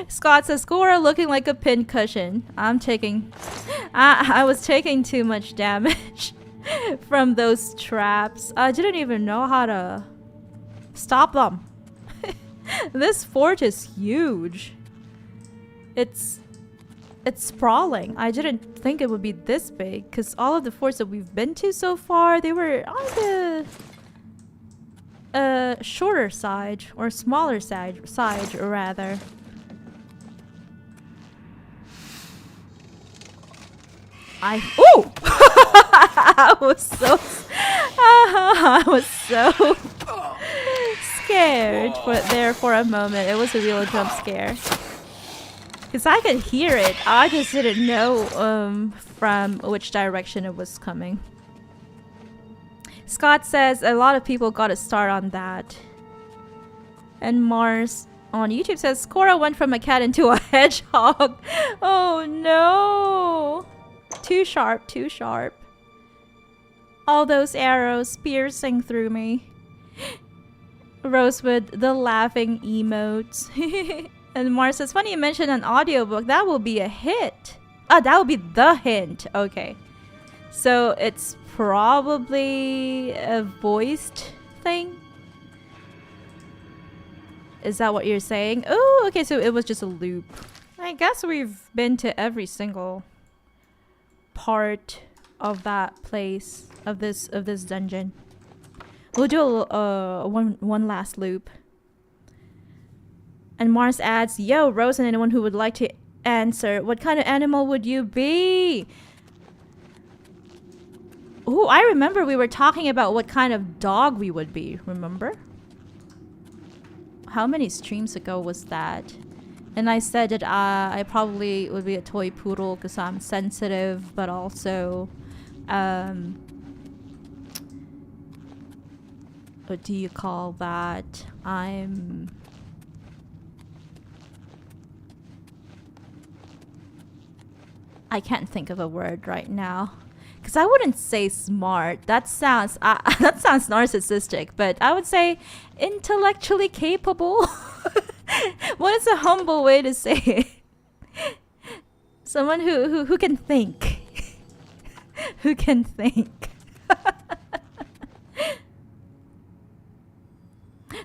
Scott says, Cora looking like a pincushion. I was taking too much damage from those traps. I didn't even know how to stop them. This fort is huge. It's sprawling. I didn't think it would be this big, because all of the forts that we've been to so far, they were on the shorter side, or smaller side rather. Oh! I was so scared for a moment. It was a real jump scare. Because I could hear it. I just didn't know from which direction it was coming. Scott says a lot of people got a start on that. And Mars on YouTube says Cora went from a cat into a hedgehog. Oh no! Too sharp, too sharp. All those arrows piercing through me. Rosewood, the laughing emotes. And Mars says, funny you mentioned an audiobook. That will be a hit. Oh, that will be the hint. Okay. So it's probably a voiced thing? Is that what you're saying? Oh, okay, so it was just a loop. I guess we've been to every single part of that place, of this dungeon. We'll do one last loop. And Mars adds, yo, Rose and anyone who would like to answer, what kind of animal would you be? Oh, I remember we were talking about what kind of dog we would be, remember? How many streams ago was that? And I said that I probably would be a toy poodle because I'm sensitive, but also, what do you call that? I can't think of a word right now. Because I wouldn't say smart. That sounds narcissistic, but I would say intellectually capable. What is a humble way to say it? Someone who can think. Who can think.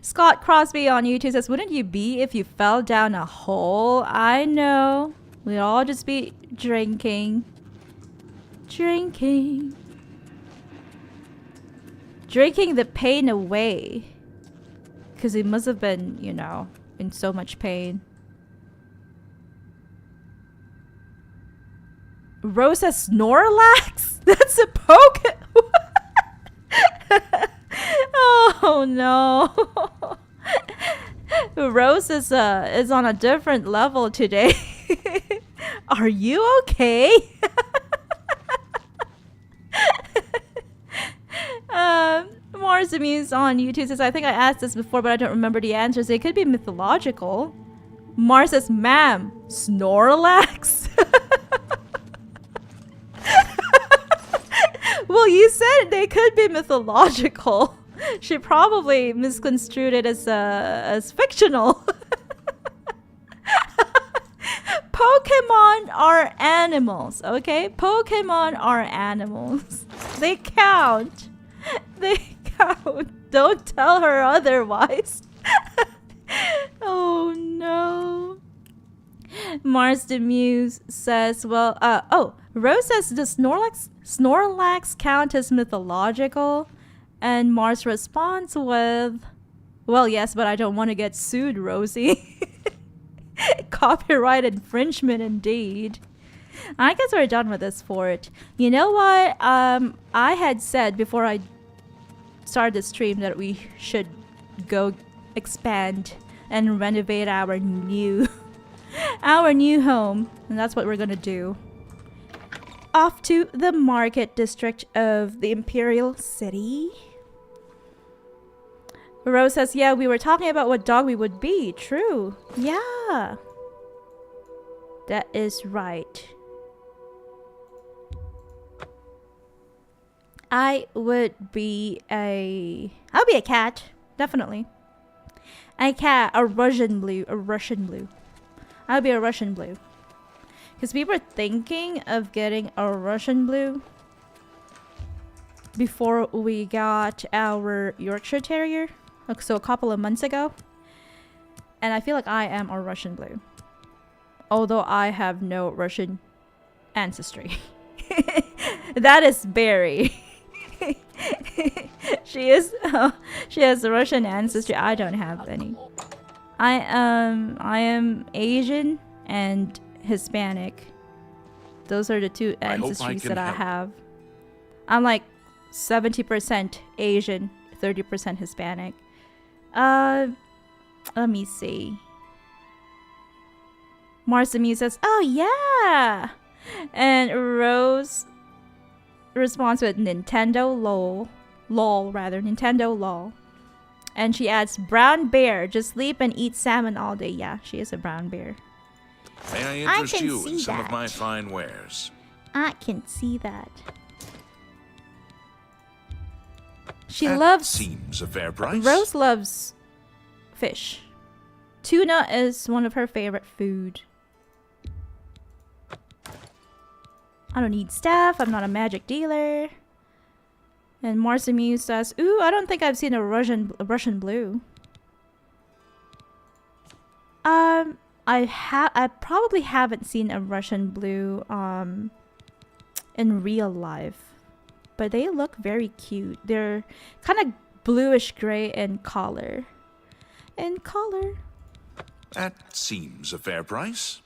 Scott Crosby on YouTube says, wouldn't you be if you fell down a hole? I know. We'd all just be drinking. Drinking the pain away. Because he must have been, you know, in so much pain. Rosa Snorlax? That's a poke. Oh Oh no. Rose is on a different level today. Are you okay? Mars Amuse on YouTube says, I think I asked this before, but I don't remember the answers. It could be mythological. Mars says, ma'am, Snorlax? Well, you said they could be mythological. She probably misconstrued it as fictional. Pokemon are animals, okay? Pokemon are animals. They count. They count. Don't tell her otherwise. Oh no. Mars the Muse says, well, Rose says, does Snorlax count as mythological? And Mars responds with, well, yes, but I don't want to get sued, Rosie. Copyright infringement indeed. I guess we're done with this fort. You know what? I had said before I started the stream that we should go expand and renovate our new home, and that's what we're gonna do. Off to the market district of the Imperial City. Rose says, yeah, we were talking about what dog we would be. True. Yeah. That is right. I'll be a cat. Definitely. A cat. A Russian blue. I'll be a Russian blue. Because we were thinking of getting a Russian blue before we got our Yorkshire Terrier. So a couple of months ago. And I feel like I am a Russian blue. Although I have no Russian ancestry. That is Barry. She has a Russian ancestry. I don't have any. I am Asian and Hispanic. Those are the two ancestries that I have. I'm like 70% Asian, 30% Hispanic. Let me see. Marsamy says, oh yeah! And Rose responds with Nintendo lol. Nintendo lol. And she adds, brown bear, just sleep and eat salmon all day. Yeah, she is a brown bear. May I interest you in some of my fine wares? I can see that. She loves... seems a fair price. Rose loves fish. Tuna is one of her favorite food. I don't need staff. I'm not a magic dealer. And Marsamuse says, ooh, I don't think I've seen a Russian blue. I probably haven't seen a Russian blue in real life. But they look very cute. They're kind of bluish gray in color. That seems a fair price.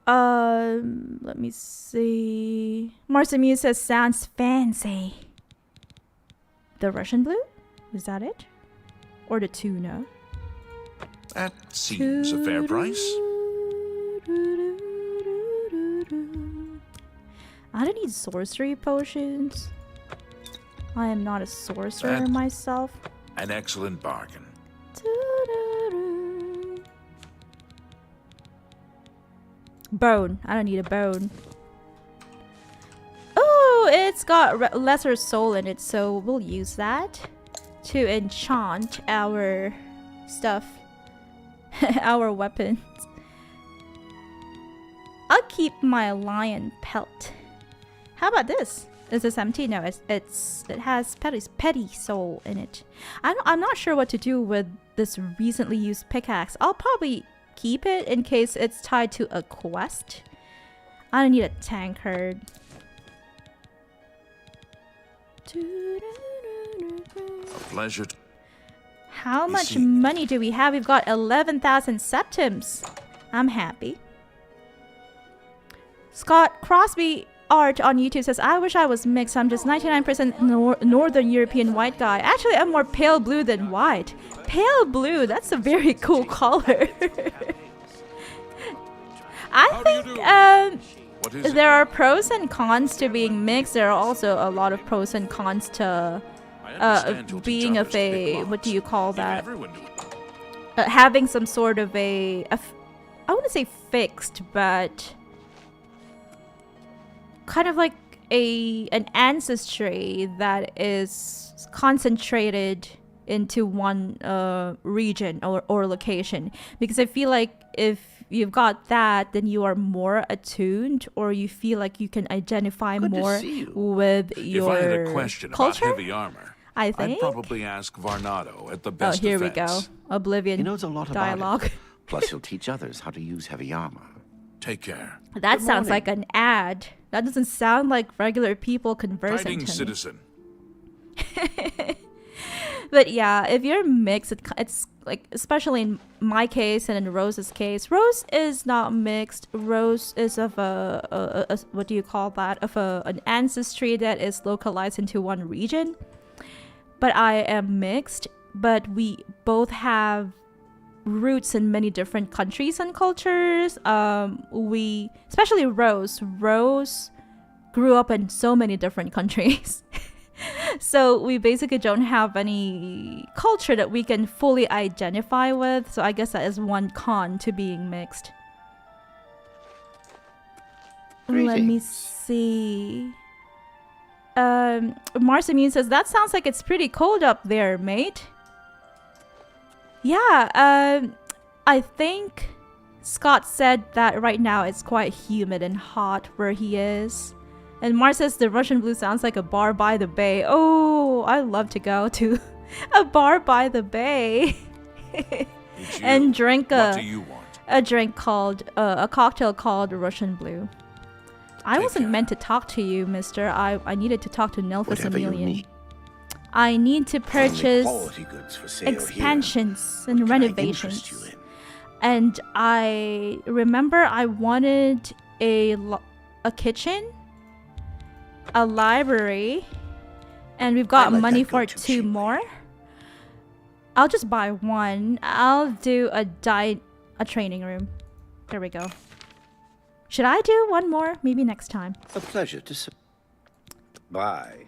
Let me see. Marsamuse says, sounds fancy. The Russian blue? Is that it? Or the tuna? That seems a fair price. I don't need sorcery potions. I am not a sorcerer myself. An excellent bargain. Bone. I don't need a bone. Oh, it's got lesser soul in it, so we'll use that to enchant our stuff. Our weapons. I'll keep my lion pelt. How about this? Is this empty? No, it has petty soul in it. I'm not sure what to do with this recently used pickaxe. I'll probably keep it in case it's tied to a quest. I don't need a tankard. A pleasure. How much money do we have? We've got 11,000 septims. I'm happy. Scott Crosby Art on YouTube says, I wish I was mixed. I'm just 99% Northern European white guy. Actually, I'm more pale blue than white. Pale blue, that's a very cool color. I think there are pros and cons to being mixed. There are also a lot of pros and cons to being of a, what do you call that? Having some sort of I wouldn't say fixed, but kind of like an ancestry that is concentrated into one region or location. Because I feel like if you've got that, then you are more attuned, or you feel like you can identify more with your If I had a question culture. about heavy armor, I think I'd probably ask Varnado at the best here we defense. go. Oblivion He knows a lot dialogue. about it. Plus, he'll teach others how to use heavy armor. Take care. That sounds like an ad. That doesn't sound like regular people conversing Fighting to me. citizen. But yeah, if you're mixed, it's like, especially in my case and in Rose's case, Rose is not mixed. Rose is of a what do you call that? Of an ancestry that is localized into one region. But I am mixed. But we both have roots in many different countries and cultures. Especially Rose. Rose grew up in so many different countries. So we basically don't have any culture that we can fully identify with. So I guess that is one con to being mixed. Let me see. Marsamune says, that sounds like it's pretty cold up there, mate. Yeah, I think Scott said that right now it's quite humid and hot where he is. And Mars says the Russian blue sounds like a bar by the bay. Oh, I'd love to go to a bar by the bay and drink a drink called a cocktail called Russian blue. I wasn't meant to talk to you, mister. I needed to talk to Nelphus Emelian. I need to purchase expansions and renovations. And I remember I wanted a kitchen, a library, and we've got money for 2 more. I'll just buy one. I'll do a training room. There we go. Should I do one more? Maybe next time. A pleasure to bye.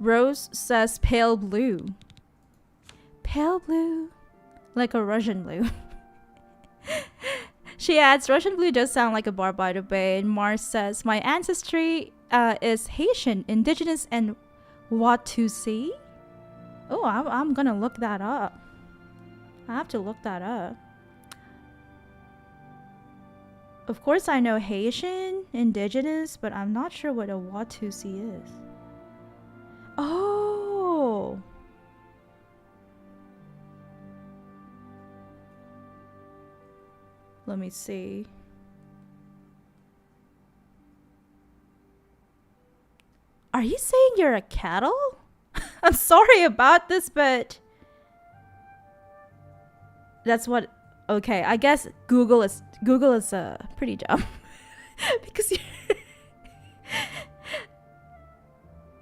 Rose says pale blue. Pale blue. Like a Russian blue. She adds, Russian blue does sound like a bar by the bay. And Mars says, my ancestry is Haitian, indigenous, and Watusi. Oh, I'm gonna look that up. I have to look that up. Of course I know Haitian, indigenous, but I'm not sure what a Watusi is. Oh! Let me see. Are you saying you're a cattle? I'm sorry about this, but that's what. Okay, I guess Google is pretty dumb because you're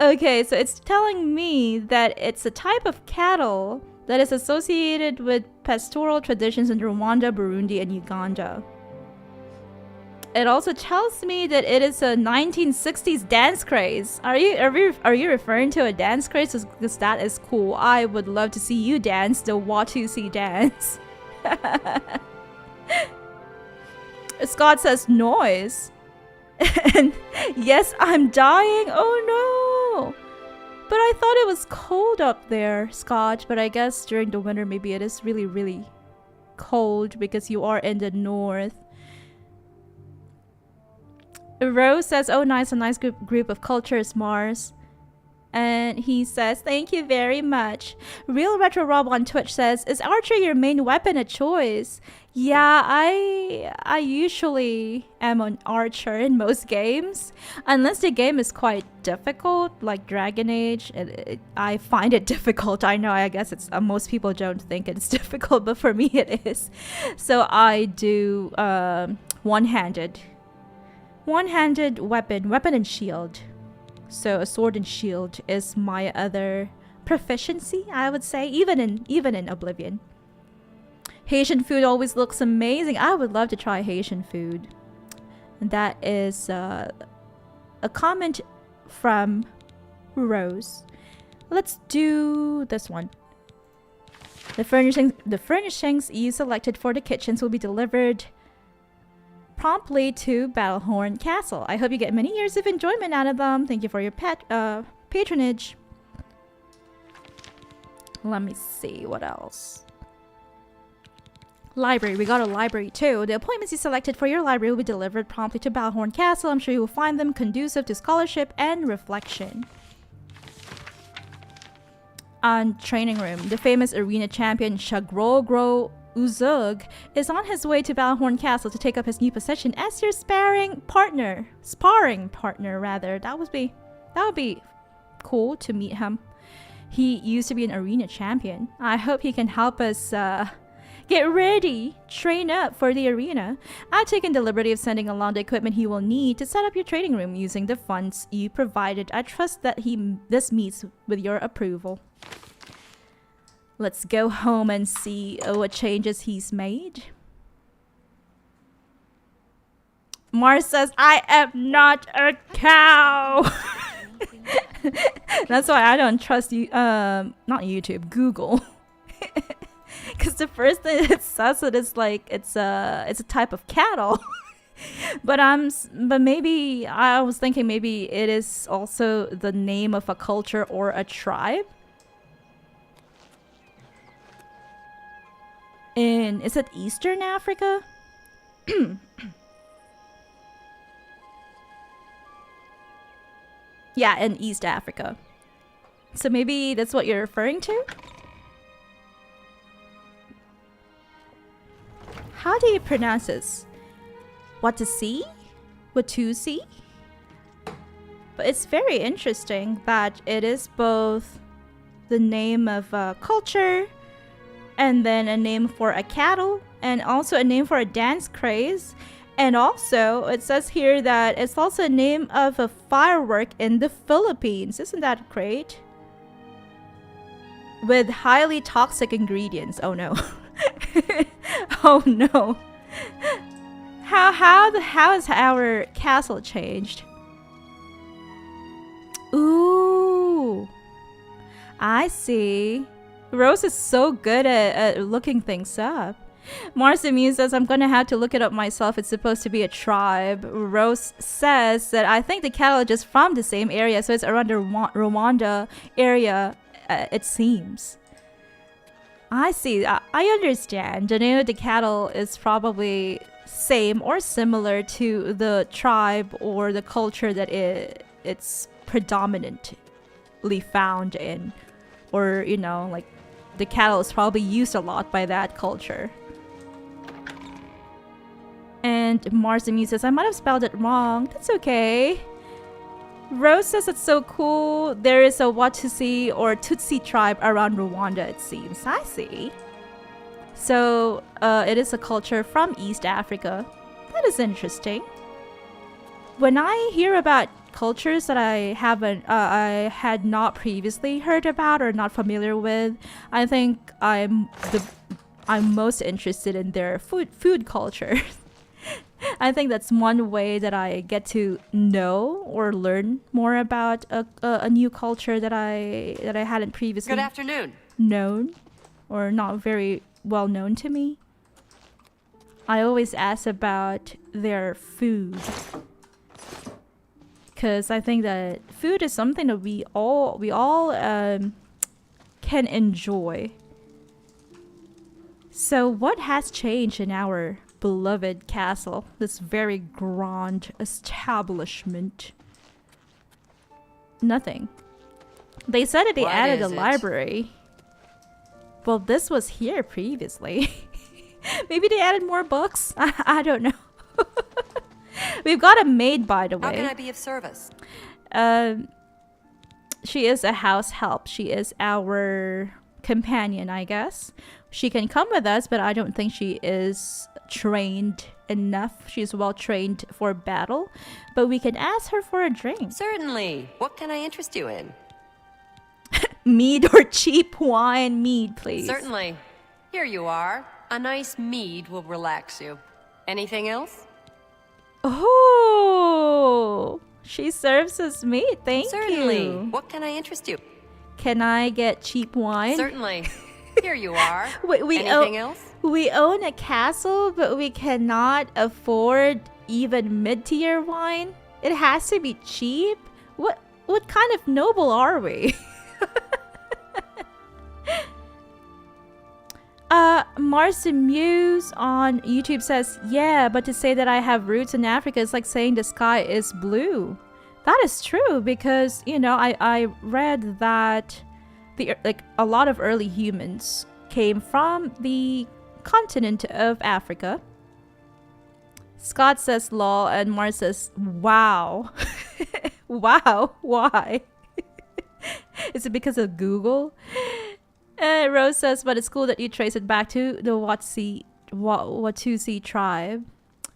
okay. So it's telling me that it's a type of cattle that is associated with pastoral traditions in Rwanda, Burundi, and Uganda. It also tells me that it is a 1960s dance craze. Are you referring to a dance craze? Because that is cool. I would love to see you dance the Watusi dance. Scott says noise. And yes, I'm dying. Oh no. But I thought it was cold up there, Scott. But I guess during the winter, maybe it is really, really cold because you are in the north. Rose says, oh nice, a nice group of cultures, Mars. And he says, thank you very much. Real Retro Rob on Twitch says, is archery your main weapon of choice? Yeah, I usually am an archer in most games. Unless the game is quite difficult, like Dragon Age. I find it difficult. I know, I guess it's most people don't think it's difficult, but for me it is. So I do one-handed One-handed weapon and shield. So a sword and shield is my other proficiency, I would say, even in Oblivion. Haitian food always looks amazing. I would love to try Haitian food. And that is a comment from Rose. Let's do this one. The furnishings you selected for the kitchens will be delivered promptly to Battlehorn Castle. I hope you get many years of enjoyment out of them. Thank you for your patronage. Let me see what else. Library. We got a library too. The appointments you selected for your library will be delivered promptly to Battlehorn Castle. I'm sure you will find them conducive to scholarship and reflection. On training room, the famous arena champion Shagrogro Uzug is on his way to Battlehorn Castle to take up his new position as your sparring partner. That would be cool to meet him. He used to be an arena champion. I hope he can help us get ready, train up for the arena. I've taken the liberty of sending along the equipment he will need to set up your training room using the funds you provided. I trust that this meets with your approval. Let's go home and see what changes he's made. Mars says, I am not a cow. That's why I don't trust you. Not YouTube, Google. Because the first thing it says it's like it's a type of cattle. but maybe I was thinking maybe it is also the name of a culture or a tribe. Is it Eastern Africa? Yeah, in East Africa. So maybe that's what you're referring to? How do you pronounce this? What to see? What to see? But it's very interesting that it is both the name of a culture and then a name for a cattle and also a name for a dance craze. And also, it says here that it's also a name of a firework in the Philippines. Isn't that great? With highly toxic ingredients. Oh no. Oh no. How has our castle changed? Ooh. I see. Rose is so good at looking things up. Marcy says, I'm gonna have to look it up myself. It's supposed to be a tribe. Rose says that I think the cattle are just from the same area, so it's around the Rwanda area, it seems. I see. I understand. The name of the cattle is probably same or similar to the tribe or the culture that it's predominantly found in. Or, you know, like the cattle is probably used a lot by that culture. And Marcy says, I might have spelled it wrong. That's okay. Rose says it's so cool. There is a Watusi or Tutsi tribe around Rwanda, it seems. I see. So, it is a culture from East Africa. That is interesting. When I hear about cultures that I had not previously heard about or not familiar with, I think I'm most interested in their food culture. I think that's one way that I get to know or learn more about a new culture that I hadn't previously Good afternoon. known or not very well known to me. I always ask about their food because I think that food is something that we all can enjoy. So what has changed in our beloved castle, this very grand establishment? Nothing. They said that they added a library. Well, this was here previously. Maybe they added more books. I don't know. We've got a maid, by the way. How can I be of service? She is a house help. She is our companion, I guess. She can come with us, but I don't think she is trained enough. She's well trained for battle, but we can ask her for a drink. Certainly. What can I interest you in? Mead or cheap wine? Mead, please. Certainly. Here you are. A nice mead will relax you. Anything else? Oh, she serves us meat. Thank Certainly. you. What can I interest you? Can I get cheap wine? Certainly. Here you are. Anything else? We own a castle, but we cannot afford even mid-tier wine. It has to be cheap. What kind of noble are we? Marcy Muse on YouTube says, yeah, but to say that I have roots in Africa is like saying the sky is blue. That is true because, you know, I read that a lot of early humans came from the continent of Africa. Scott says lol and Mars says wow. Wow, why? Is it because of Google? Rose says, but it's cool that you trace it back to the Watusi tribe.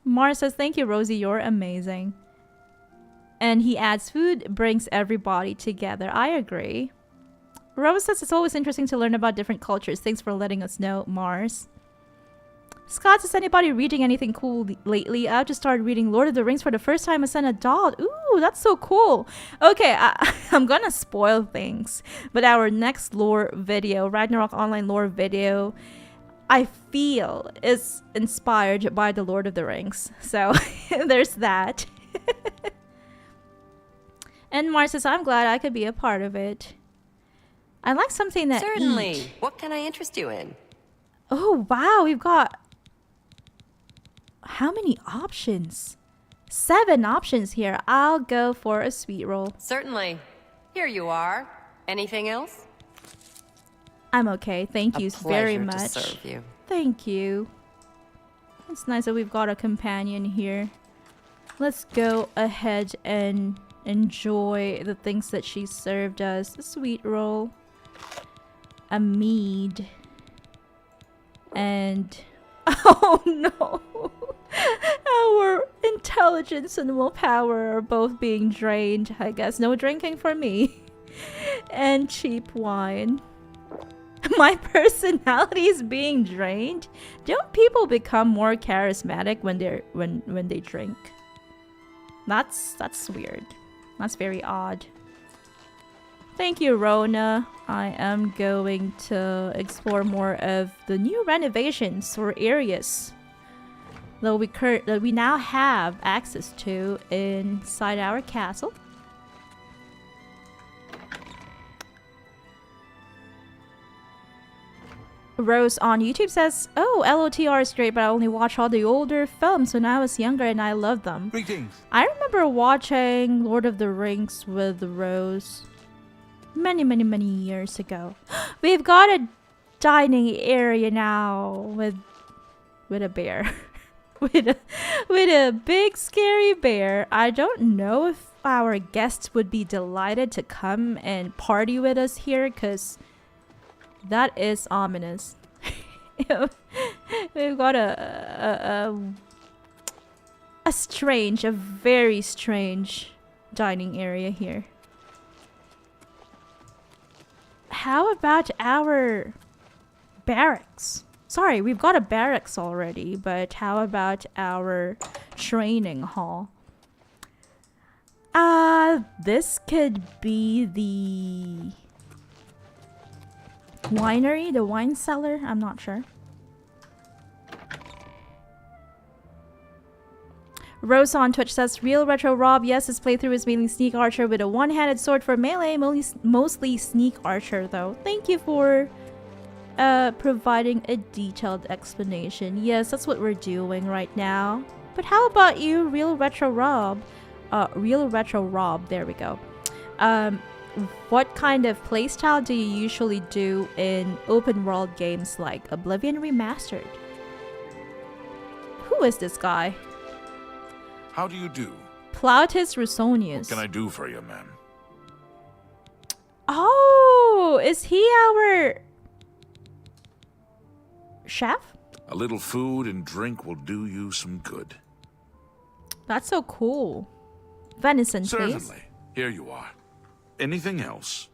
Mars says, thank you, Rosie, you're amazing. And he adds, food brings everybody together. I agree. Rose says, it's always interesting to learn about different cultures. Thanks for letting us know, Mars. Scott says, anybody reading anything cool lately? I've just started reading Lord of the Rings for the first time as an adult. Ooh, that's so cool. Okay, I'm gonna spoil things. But our next lore video, Ragnarok Online lore video, I feel is inspired by the Lord of the Rings. So there's that. And Mars says, I'm glad I could be a part of it. I like something that Certainly. eat. What can I interest you in? Oh, wow. We've got... how many options? 7 options here. I'll go for a sweet roll. Certainly. Here you are. Anything else? I'm okay. Thank you very pleasure much. to serve you. Thank you. It's nice that we've got a companion here. Let's go ahead and enjoy the things that she served us. A sweet roll. A mead. And... oh no! Our intelligence and willpower are both being drained. I guess no drinking for me. And cheap wine. My personality is being drained. Don't people become more charismatic when they drink? That's weird. That's very odd. Thank you, Rona. I am going to explore more of the new renovations or areas that we now have access to inside our castle. Rose on YouTube says, oh, LOTR is great, but I only watch all the older films when I was younger and I love them. Greetings. I remember watching Lord of the Rings with Rose many years ago. We've got a dining area now with a bear. with a big scary bear. I don't know if our guests would be delighted to come and party with us here, because that is ominous. We've got a very strange dining area here. How about our barracks? Sorry, we've got a barracks already, but how about our training hall? This could be the winery, the wine cellar. I'm not sure. Rose on Twitch says, real retro Rob, yes, his playthrough is mainly sneak archer with a one-handed sword for melee, mostly sneak archer though. Thank you for providing a detailed explanation. Yes, that's what we're doing right now. But how about you, real retro Rob? There we go. What kind of playstyle do you usually do in open world games like Oblivion Remastered? Who is this guy? How do you do? Plautus Rusonius. What can I do for you, ma'am? Oh, is he our... Chef? A little food and drink will do you some good. That's so cool. Venison, please. Certainly. Here you are. Anything else?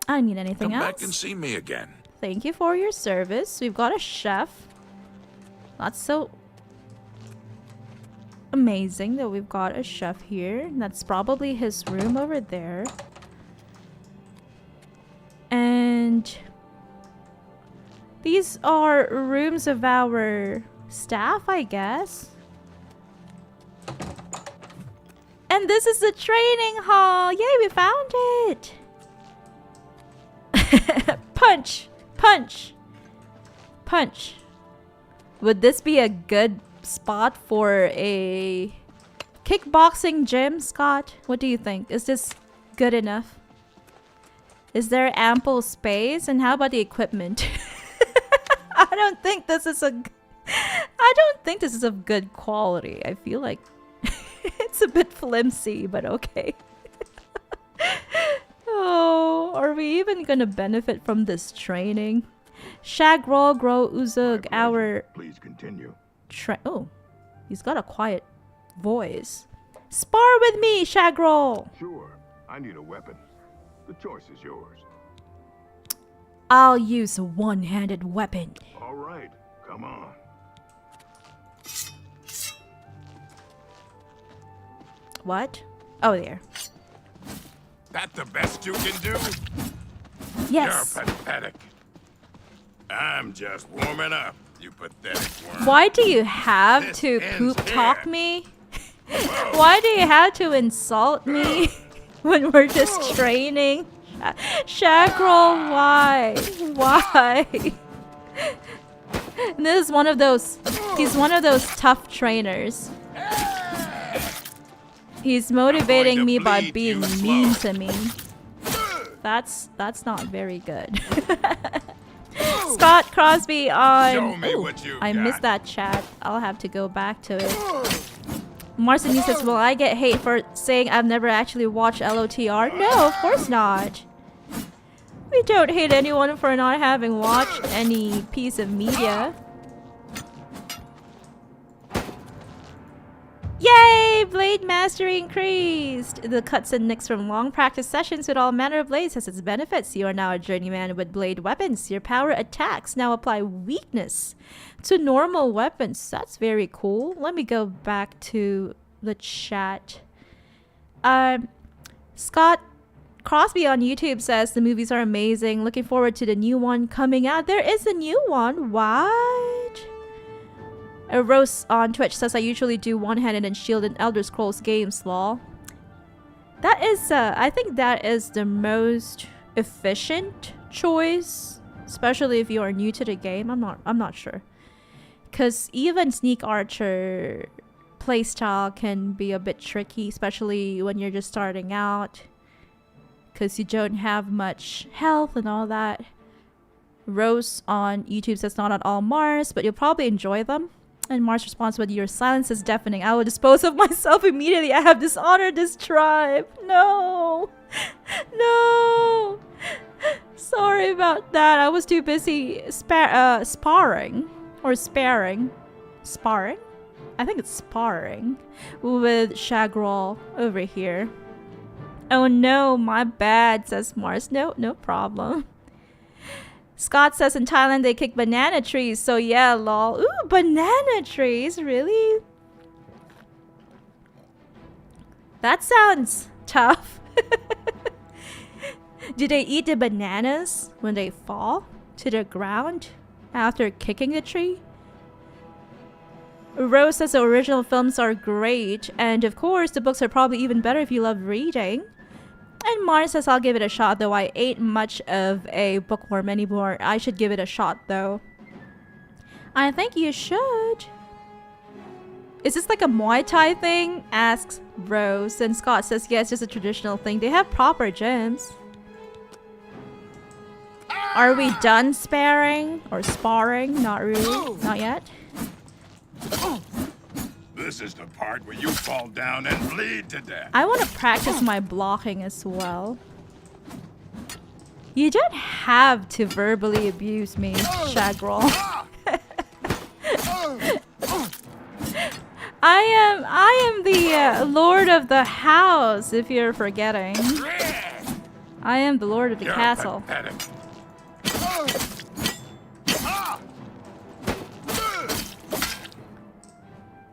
I don't need anything Come else. back and see me again. Thank you for your service. We've got a chef. That's so amazing that we've got a chef here. That's probably his room over there. And these are rooms of our staff, I guess. And this is the training hall. Yay, we found it. Punch. Punch. Punch. Would this be a good spot for a kickboxing gym, Scott? What do you think? Is this good enough? Is there ample space? And how about the equipment? I don't think this is of good quality. I feel like it's a bit flimsy, but okay. Oh, are we even gonna benefit from this training? Shagrol Gro Uzug, our... Please continue. Oh, he's got a quiet voice. Spar with me, Shagrol! Sure, I need a weapon. The choice is yours. I'll use a one-handed weapon. All right, come on. What? Oh, there. That the best you can do? Yes. You're pathetic. I'm just warming up, you pathetic worm. Why do you have This to ends poop here. talk me? Why do you have to insult me when we're just training? Shagrol, why? Why? This is one of those... He's one of those tough trainers. He's motivating me by being mean to me. That's not very good. Scott Crosby on... Show me what you I got. missed that chat. I'll have to go back to it. Marcin says, will I get hate for saying I've never actually watched LOTR? No, of course not. We don't hate anyone for not having watched any piece of media. Yay! Blade mastery increased! The cuts and nicks from long practice sessions with all manner of blades has its benefits. You are now a journeyman with blade weapons. Your power attacks now apply weakness to normal weapons. That's very cool. Let me go back to the chat. Scott Crosby on YouTube says the movies are amazing. Looking forward to the new one coming out. There is a new one. What? Rose on Twitch says I usually do one-handed and shield in Elder Scrolls games, lol. That is, I think that is the most efficient choice, especially if you are new to the game. I'm not sure, because even Sneak Archer playstyle can be a bit tricky, especially when you're just starting out, because you don't have much health and all that. Rose on YouTube says not at all Mars, but you'll probably enjoy them. And Mars responds with, your silence is deafening. I will dispose of myself immediately. I have dishonored this tribe. No. No. Sorry about that. I was too busy sparring. Or sparing. Sparring? I think it's sparring. With Shagrol over here. Oh no, my bad, says Mars. No problem. Scott says in Thailand they kick banana trees, so yeah, lol. Ooh, banana trees, really? That sounds tough. Do they eat the bananas when they fall to the ground after kicking the tree? Rose says the original films are great, and of course the books are probably even better if you love reading. And Mars says I'll give it a shot, though I ain't much of a bookworm anymore. I should give it a shot, though. I think you should. Is this like a Muay Thai thing? Asks Rose. And Scott says, yeah, it's just a traditional thing. They have proper gyms. Are we done sparring? Or sparring? Not really. Not yet. This is the part where you fall down and bleed to death. I want to practice my blocking as well. You don't have to verbally abuse me, Shagrol. I am the lord of the house, if you're forgetting. I am the lord of the castle. Pathetic.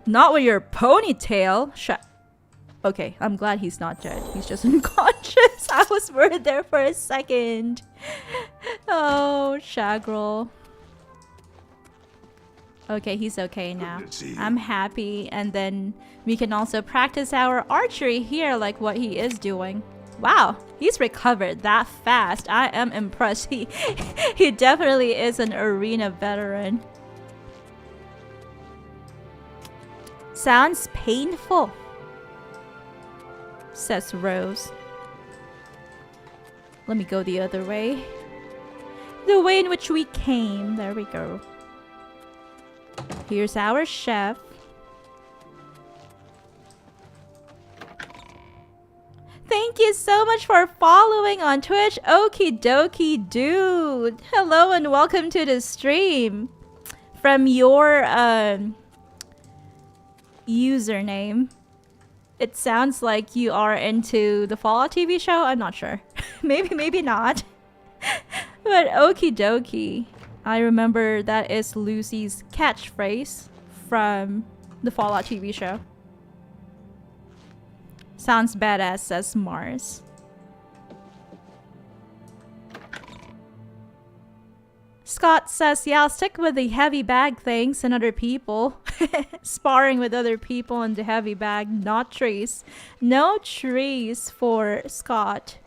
Not with your ponytail. Okay, I'm glad he's not dead. He's just unconscious. I was worried there for a second. Oh, Shagrol. Okay, he's okay now. I'm happy. And then we can also practice our archery here, like what he is doing. Wow, he's recovered that fast. I am impressed. He definitely is an arena veteran. Sounds painful, says Rose. Let me go the other way. The way in which we came. There we go. Here's our chef. Thank you so much for following on Twitch. Okie dokie dude. Hello and welcome to the stream. From your username. It sounds like you are into the Fallout TV show. I'm not sure. maybe not. But okie dokie. I remember that is Lucy's catchphrase from the Fallout TV show. Sounds badass, says Mars. Scott says, yeah, I'll stick with the heavy bag things and other people. Sparring with other people in the heavy bag, not trees. No trees for Scott.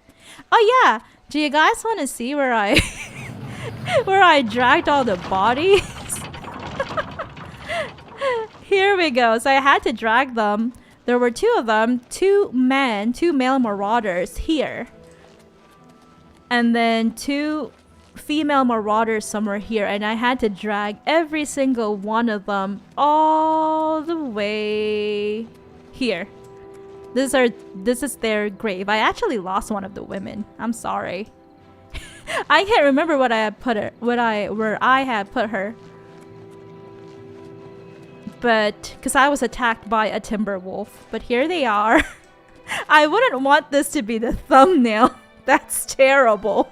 Oh yeah, do you guys want to see where I where I dragged all the bodies? Here we go. So I had to drag them. There were two of them, two male marauders here. And then two female marauders somewhere here, and I had to drag every single one of them all the way here. This is their grave. I actually lost one of the women. I'm sorry. I can't remember what I had put her, where I had put her. But because I was attacked by a timber wolf. But here they are. I wouldn't want this to be the thumbnail. That's terrible.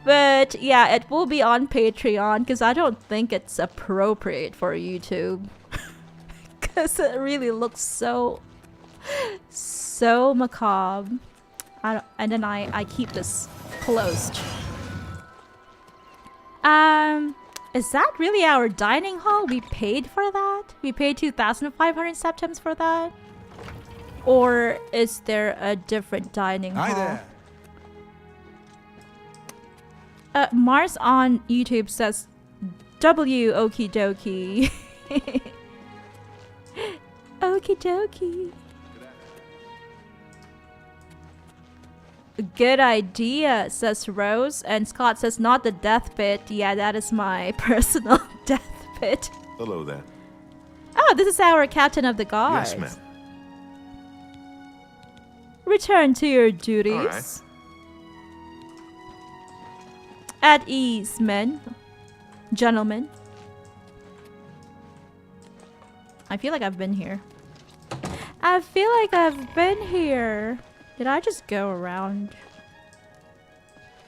But yeah, it will be on Patreon because I don't think it's appropriate for YouTube. Because it really looks so macabre. And then I keep this closed. Is that really our dining hall? We paid for that? We paid 2,500 septims for that? Or is there a different dining hall? Hi there. Mars on YouTube says W okie dokie. Okie dokie. Good idea, says Rose. And Scott says, not the death pit. Yeah, that is my personal death pit. Hello there. Oh, this is our captain of the guards. Yes, ma'am. Return to your duties. All right. At ease, men. Gentlemen. I feel like I've been here. I feel like I've been here. Did I just go around?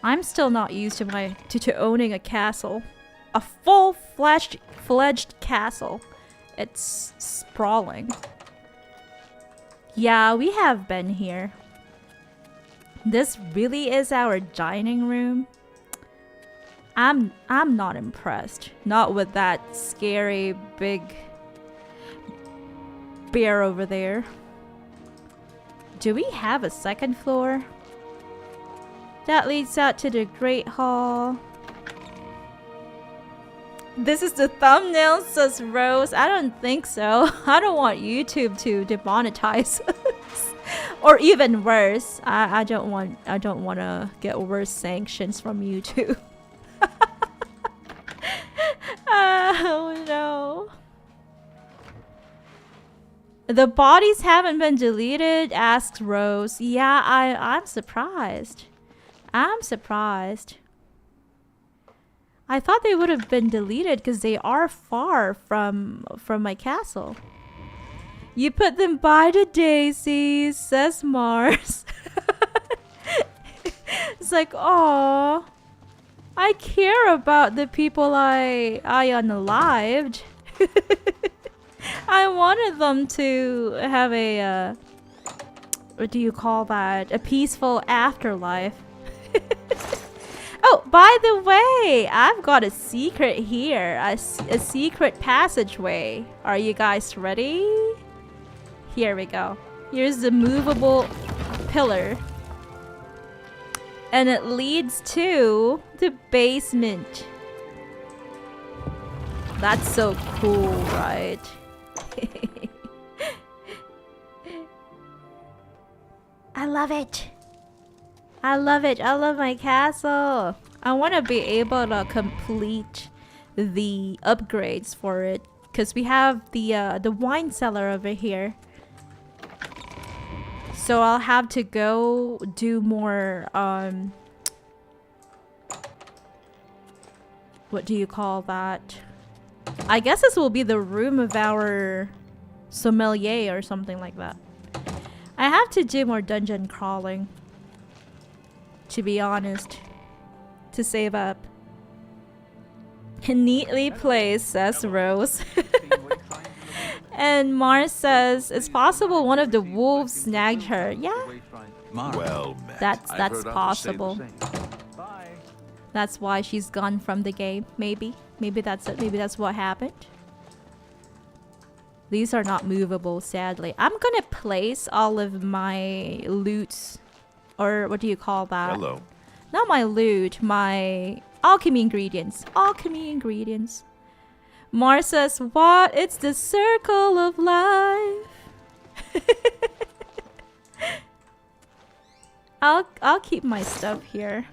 I'm still not used to owning a castle. A full-fledged castle. It's sprawling. Yeah, we have been here. This really is our dining room. I'm not impressed. Not with that scary big bear over there. Do we have a second floor? That leads out to the Great Hall. This is the thumbnail, says Rose. I don't think so. I don't want YouTube to demonetize us. Or even worse. I don't want to get worse sanctions from YouTube. Oh no. The bodies haven't been deleted, asks Rose. Yeah, I'm surprised. I'm surprised. I thought they would have been deleted because they are far from my castle. You put them by the daisies, says Mars. It's like, oh, I care about the people I unalived. I wanted them to have a what do you call that? A peaceful afterlife. Oh, by the way, I've got a secret here. A secret passageway. Are you guys ready? Here we go. Here's the movable pillar. And it leads to the basement. That's so cool, right? I love it. I love it. I love my castle. I want to be able to complete the upgrades for it because we have the wine cellar over here. So I'll have to go do more what do you call that? I guess this will be the room of our sommelier or something like that. I have to do more dungeon crawling, to be honest, to save up. Neatly placed, says Rose. And Mars says it's possible one of the wolves snagged her. Yeah, Well met. that's I've heard others possible. say the same. That's why she's gone from the game. Maybe that's it. Maybe that's what happened. These are not movable, sadly. I'm gonna place all of my loot, or what do you call that? Hello. Not my loot, my alchemy ingredients. Alchemy ingredients. Mars says, what? It's the circle of life. I'll keep my stuff here.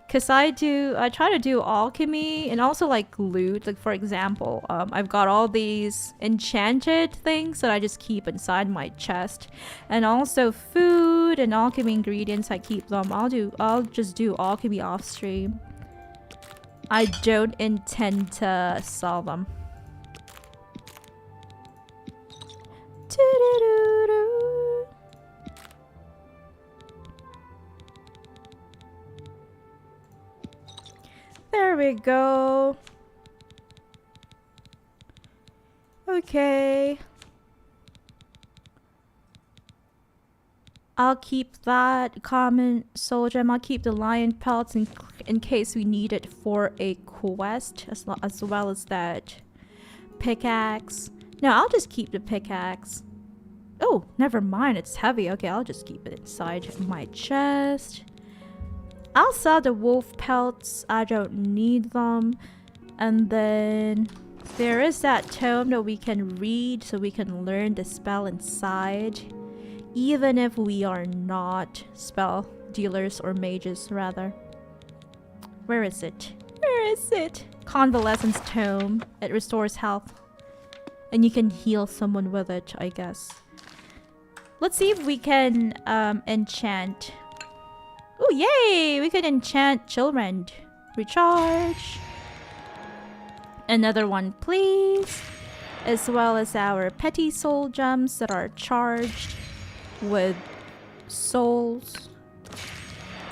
Cause I try to do alchemy and also like loot. Like for example, I've got all these enchanted things that I just keep inside my chest, and also food and alchemy ingredients. I keep them. I'll just do alchemy off stream. I don't intend to sell them. There we go. Okay. I'll keep that common soul gem. I'll keep the lion pelts in case we need it for a quest, as well as that pickaxe. No, I'll just keep the pickaxe. Oh, never mind. It's heavy. Okay, I'll just keep it inside my chest. I'll sell the wolf pelts. I don't need them. And then there is that tome that we can read so we can learn the spell inside. Even if we are not spell dealers or mages, rather. Where is it? Where is it? Convalescence tome. It restores health. And you can heal someone with it, I guess. Let's see if we can enchant. Oh, yay! We can enchant children. Recharge. Another one, please. As well as our petty soul gems that are charged with souls.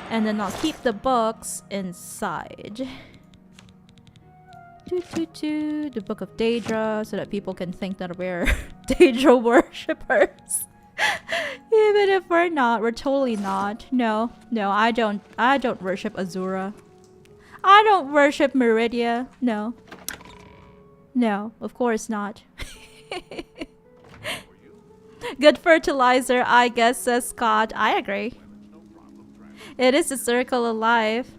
And then I'll keep the books inside. The Book of Daedra, so that people can think that we're Daedra worshippers. Even if we're not, we're totally not. No, I don't worship Azura. I don't worship Meridia. No, of course not. Good fertilizer, I guess, says Scott. I agree. It is the circle of life.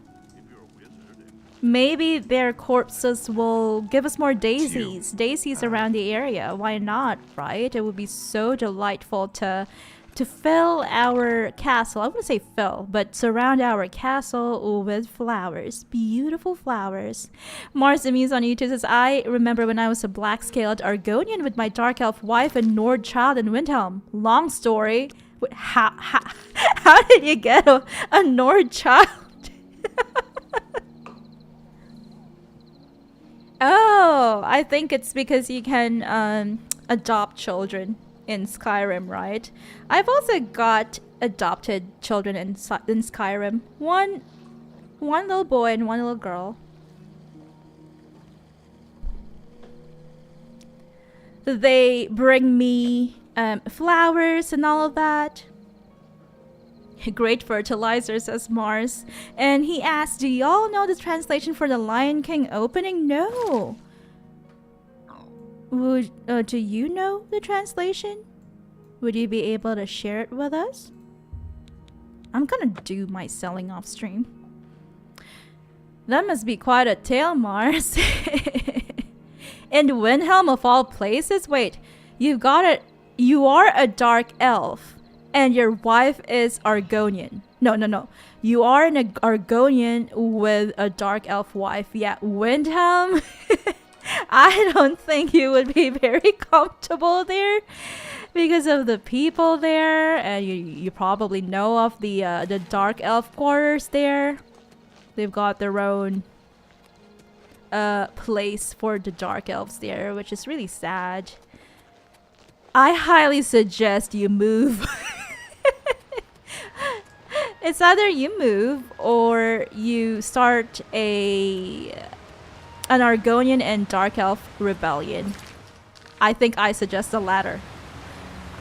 Maybe their corpses will give us more daisies. Daisies around the area. Why not, right? It would be so delightful to fill our castle. I wouldn't say fill, but surround our castle with flowers. Beautiful flowers. Mars the Muse on YouTube says, I remember when I was a black-scaled Argonian with my dark elf wife and Nord child in Windhelm. Long story. How did you get a Nord child? Oh, I think it's because you can adopt children in Skyrim, right? I've also got adopted children in Skyrim. One little boy and one little girl. They bring me flowers and all of that. Great fertilizer, says Mars. And he asked, do y'all know the translation for the Lion King opening? No. Do you know the translation? Would you be able to share it with us? I'm gonna do my selling off stream. That must be quite a tale, Mars. In Windhelm of all places? Wait, you got it. You are a dark elf. And your wife is Argonian. No. You are an Argonian with a dark elf wife. Yeah, Windhelm. I don't think you would be very comfortable there because of the people there, and you probably know of the dark elf quarters there. They've got their own place for the dark elves there, which is really sad. I highly suggest you move. It's either you move or you start an Argonian and Dark Elf rebellion. I think I suggest the latter.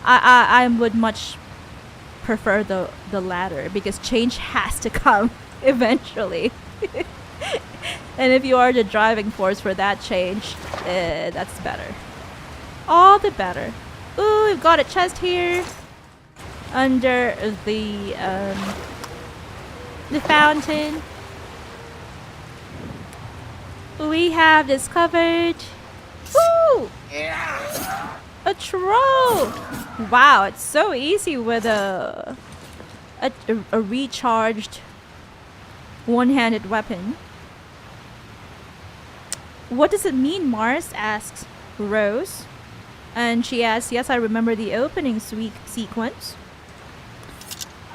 I would much prefer the latter because change has to come eventually. And if you are the driving force for that change, that's better. All the better. Ooh, we've got a chest here under the fountain. We have discovered a troll. Wow, it's so easy with a recharged one-handed weapon. What does it mean, Mars? Asks Rose. And she asks, yes, I remember the opening sequence.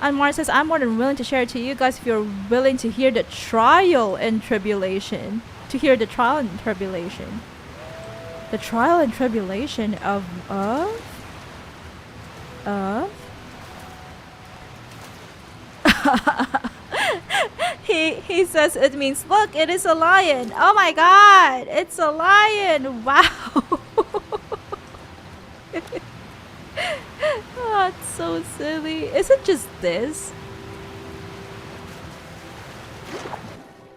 And Mars says, I'm more than willing to share it to you guys if you're willing to hear the trial and tribulation. To hear the trial and tribulation. The trial and tribulation of He says it means, look, it is a lion. Oh my god, it's a lion. Wow. Oh, it's so silly. Is it just this?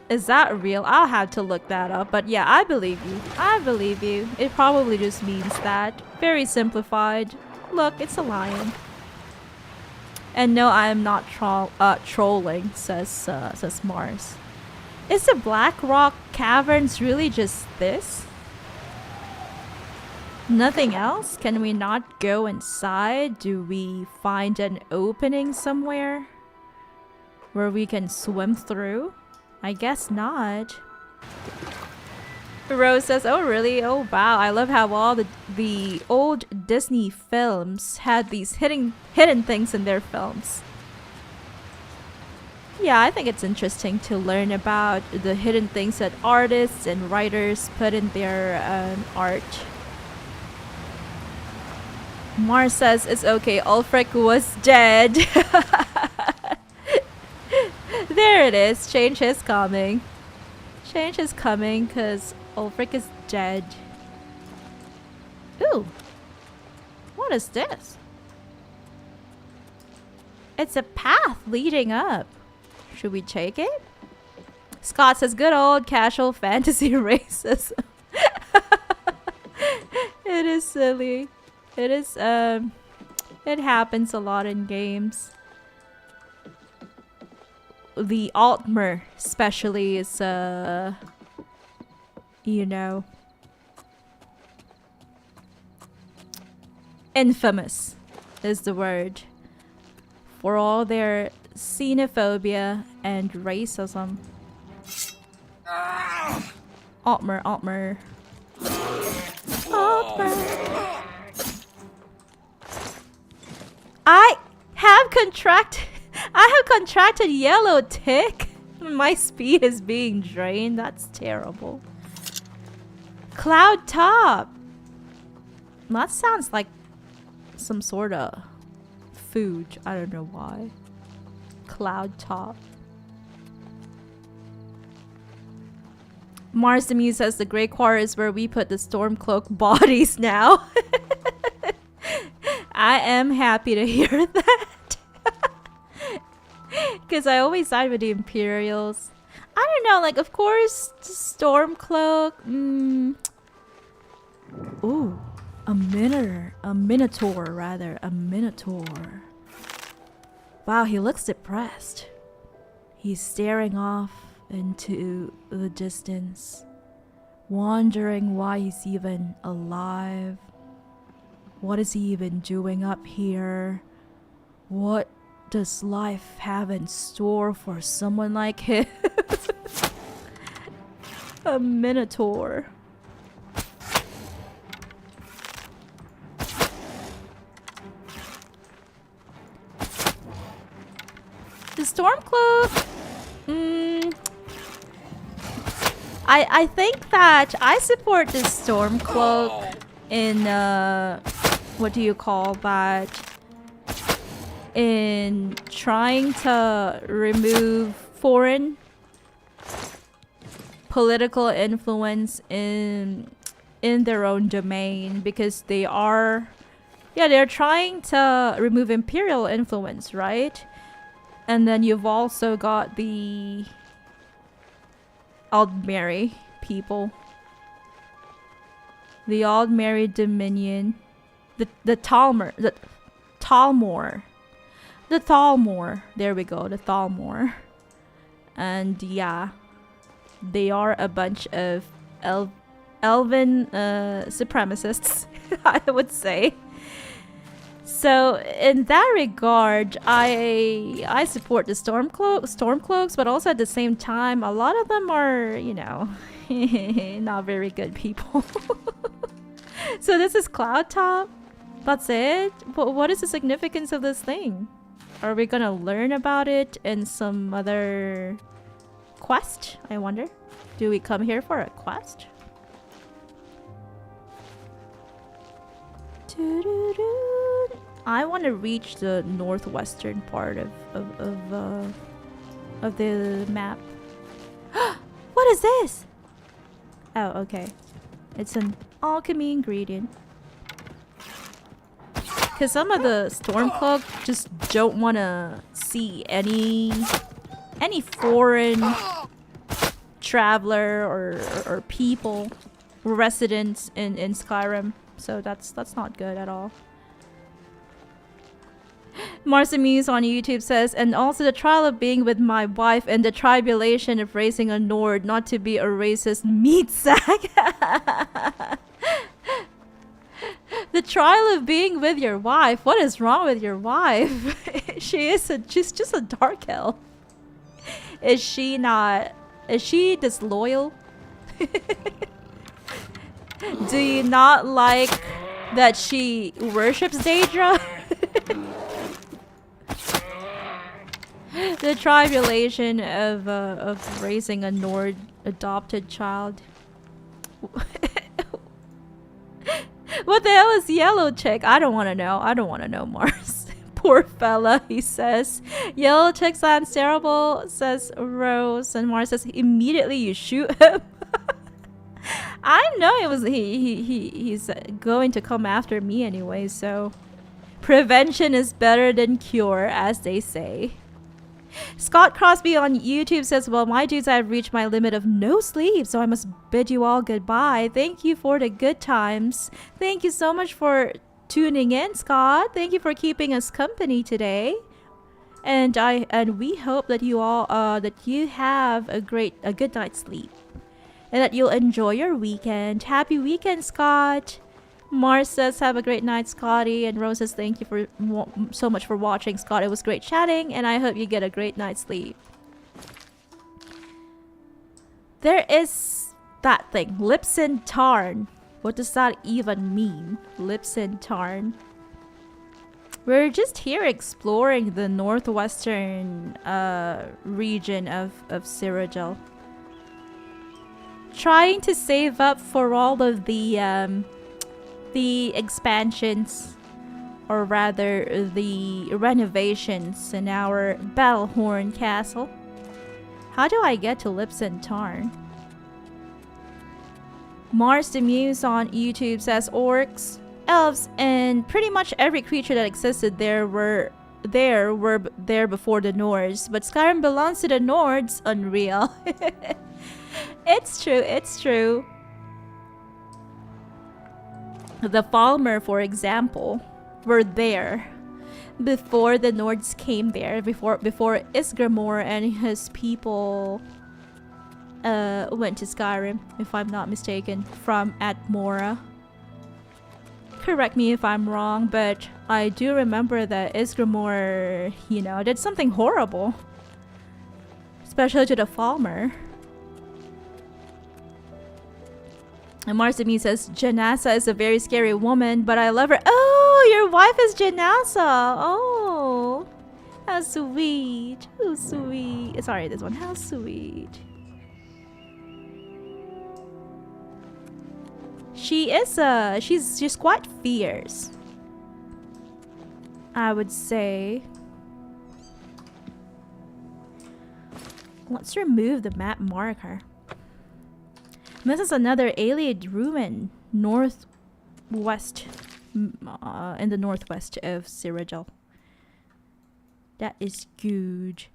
Is that real? I'll have to look that up. But yeah, I believe you. I believe you. It probably just means that. Very simplified. Look, it's a lion. And no, I am not trolling, says Mars. Is the Black Rock Caverns really just this? Nothing else? Can we not go inside? Do we find an opening somewhere where we can swim through? I guess not. Rose says, oh really? Oh wow, I love how all the old Disney films had these hidden things in their films. Yeah, I think it's interesting to learn about the hidden things that artists and writers put in their art. Mars says it's okay, Ulfric was dead. There it is, change is coming. Change is coming because Ulfric is dead. Ooh, what is this? It's a path leading up. Should we take it? Scott says good old casual fantasy racism. It is silly. It is, it happens a lot in games. The Altmer especially is, you know, infamous is the word for all their xenophobia and racism. Altmer. Altmer. I have contracted yellow tick. My speed is being drained. That's terrible. Cloud top. That sounds like some sort of food. I don't know why. Cloud top. Mars the Muse says the Grey Quarter is where we put the Stormcloak bodies now. I am happy to hear that. Because I always side with the Imperials. I don't know, like, of course, Stormcloak. Ooh, a Minotaur, rather. A Minotaur. Wow, he looks depressed. He's staring off into the distance, wondering why he's even alive. What is he even doing up here? What does life have in store for someone like him? A Minotaur. The Stormcloak. I think that I support the Stormcloak in what do you call that? In trying to remove foreign political influence in their own domain, because they're trying to remove imperial influence, right? And then you've also got the Aldmeri people, the Aldmeri Dominion, the Talmor. There we go, the Thalmor. And yeah, they are a bunch of elven supremacists, I would say. So in that regard, I support the Stormcloaks, but also at the same time, a lot of them are, you know, not very good people. So this is Cloud Top. That's it? But what is the significance of this thing? Are we gonna learn about it in some other quest? I wonder. Do we come here for a quest? I want to reach the northwestern part of the map. What is this? Oh, okay. It's an alchemy ingredient. Because some of the Stormcloak just don't want to see any foreign traveler or people, residents in Skyrim. So that's not good at all. Marsamuse on YouTube says, and also the trial of being with my wife and the tribulation of raising a Nord, not to be a racist meat sack. The trial of being with your wife. What is wrong with your wife? She's just a dark elf. Is she disloyal? Do you not like that she worships Daedra? The tribulation of raising a Nord adopted child. What the hell is yellow chick? I don't want to know. I don't want to know, Mars. Poor fella, he says. Yellow chick sounds terrible, says Rose. And Mars says, immediately you shoot him. I know it was he's going to come after me anyway, so prevention is better than cure, as they say. Scott Crosby on YouTube says, well, my dudes, I've reached my limit of no sleep, so I must bid you all goodbye. Thank you for the good times. Thank you so much for tuning in, Scott. Thank you for keeping us company today. And we hope that you all that you have a good night's sleep, and that you'll enjoy your weekend. Happy weekend, Scott. Mars says, have a great night, Scotty. And Rose says, thank you for so much for watching, Scott. It was great chatting, and I hope you get a great night's sleep. There is that thing, Lipsin Tarn. What does that even mean? Lipsin Tarn. We're just here exploring the northwestern region of Cyrodiil. Trying to save up for all of the expansions, or rather the renovations in our Battlehorn Castle. How do I get to Lipson Tarn? Mars the Muse on YouTube says orcs, elves, and pretty much every creature that existed there were there before the Nords, but Skyrim belongs to the Nords. Unreal. It's true, it's true. The Falmer, for example, were there before the Nords came there, before Isgramor and his people went to Skyrim, if I'm not mistaken, from Atmora. Correct me if I'm wrong, but I do remember that Isgramor, you know, did something horrible. Especially to the Falmer. And Marsami says, Janasa is a very scary woman, but I love her. Oh, your wife is Janasa. Oh, how sweet. How sweet. Sorry, this one. How sweet. She is she's quite fierce, I would say. Let's remove the map marker. This is another Ayleid Ruin, northwest, in the northwest of Cyrodiil. That is good.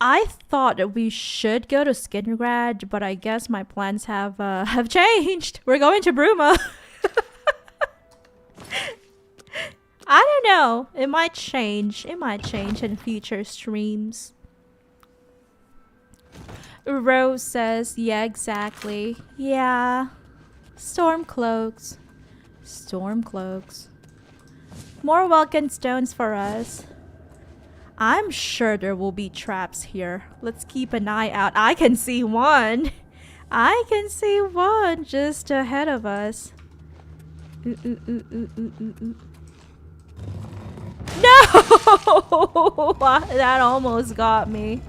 I thought that we should go to Skingrad, but I guess my plans have changed. We're going to Bruma. I don't know. It might change. It might change in future streams. Rose says, yeah, exactly. Yeah. Storm cloaks. Storm cloaks. More welcome stones for us. I'm sure there will be traps here. Let's keep an eye out. I can see one. I can see one just ahead of us. Ooh, ooh, ooh, ooh, ooh, ooh, ooh. No! That almost got me.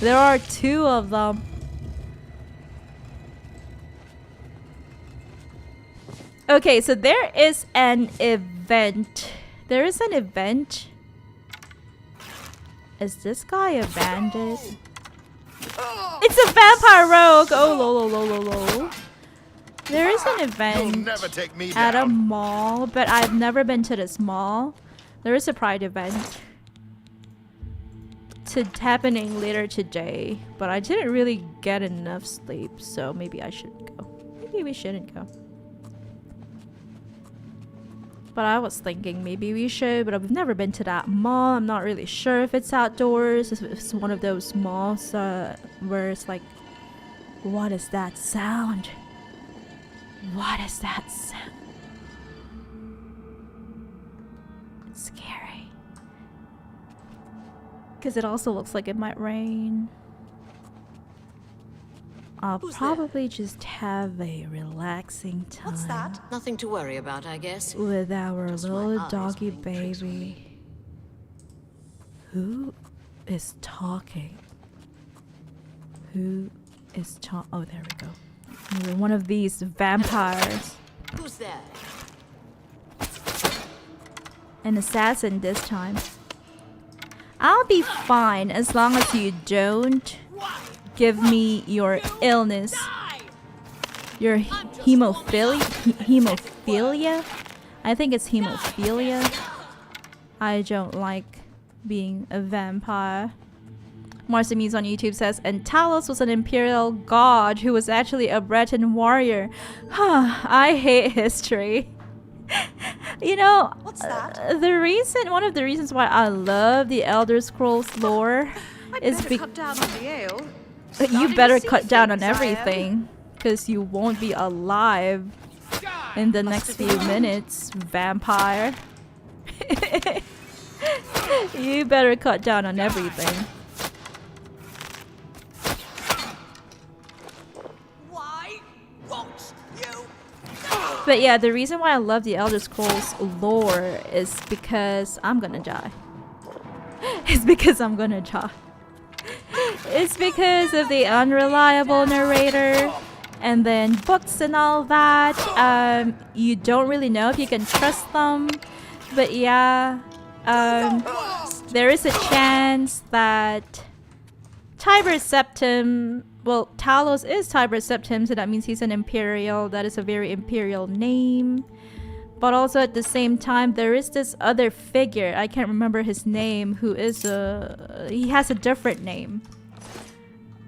There are two of them. Okay, so there is an event. There is an event. Is this guy a bandit? It's a vampire rogue! Oh, lol. There is an event at a mall, but I've never been to this mall. There is a pride event happening later today, but I didn't really get enough sleep, so maybe I shouldn't go. Maybe we shouldn't go. But I was thinking maybe we should, but I've never been to that mall. I'm not really sure if it's outdoors, if it's one of those malls where it's like, what is that sound? What is that sound? It's scary. Because it also looks like it might rain. I'll probably just have a relaxing time. What's that? Nothing to worry about, I guess. With our little doggy baby. Who is talking? Who is talking? Oh, there we go. Maybe one of these vampires. Who's there? An assassin this time. I'll be fine as long as you don't give me your illness. Your hemophilia? I think it's hemophilia. I don't like being a vampire. Marcimes on YouTube says, and Talos was an imperial god who was actually a Breton warrior. I hate history. You know, what's that? One of the reasons why I love the Elder Scrolls lore is because cut down on the ale. You better cut down on everything, because you won't be alive in the next few minutes, vampire. You better cut down on everything. Why won't you? But yeah, the reason why I love the Elder Scrolls lore is because I'm gonna die. It's because I'm gonna die. It's because of the unreliable narrator, and then books and all that. You don't really know if you can trust them. But yeah, there is a chance that Tiber Septim, well, Talos is Tiber Septim, so that means he's an Imperial. That is a very Imperial name. But also at the same time, there is this other figure, I can't remember his name, who is he has a different name.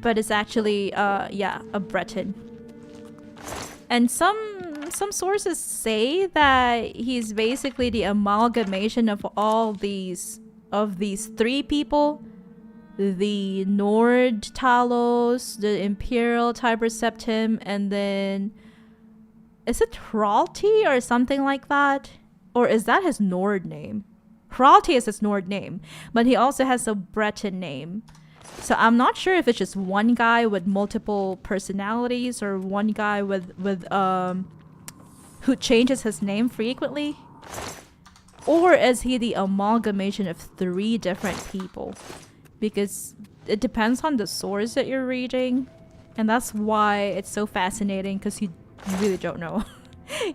But it's actually, yeah, a Breton. And some sources say that he's basically the amalgamation of all these three people. The Nord Talos, the Imperial Tiber Septim, and then is it Hralti or something like that? Or is that his Nord name? Hralti is his Nord name, but he also has a Breton name. So I'm not sure if it's just one guy with multiple personalities or one guy with who changes his name frequently. Or is he the amalgamation of 3 different people? Because it depends on the source that you're reading. And that's why it's so fascinating, because you really don't know.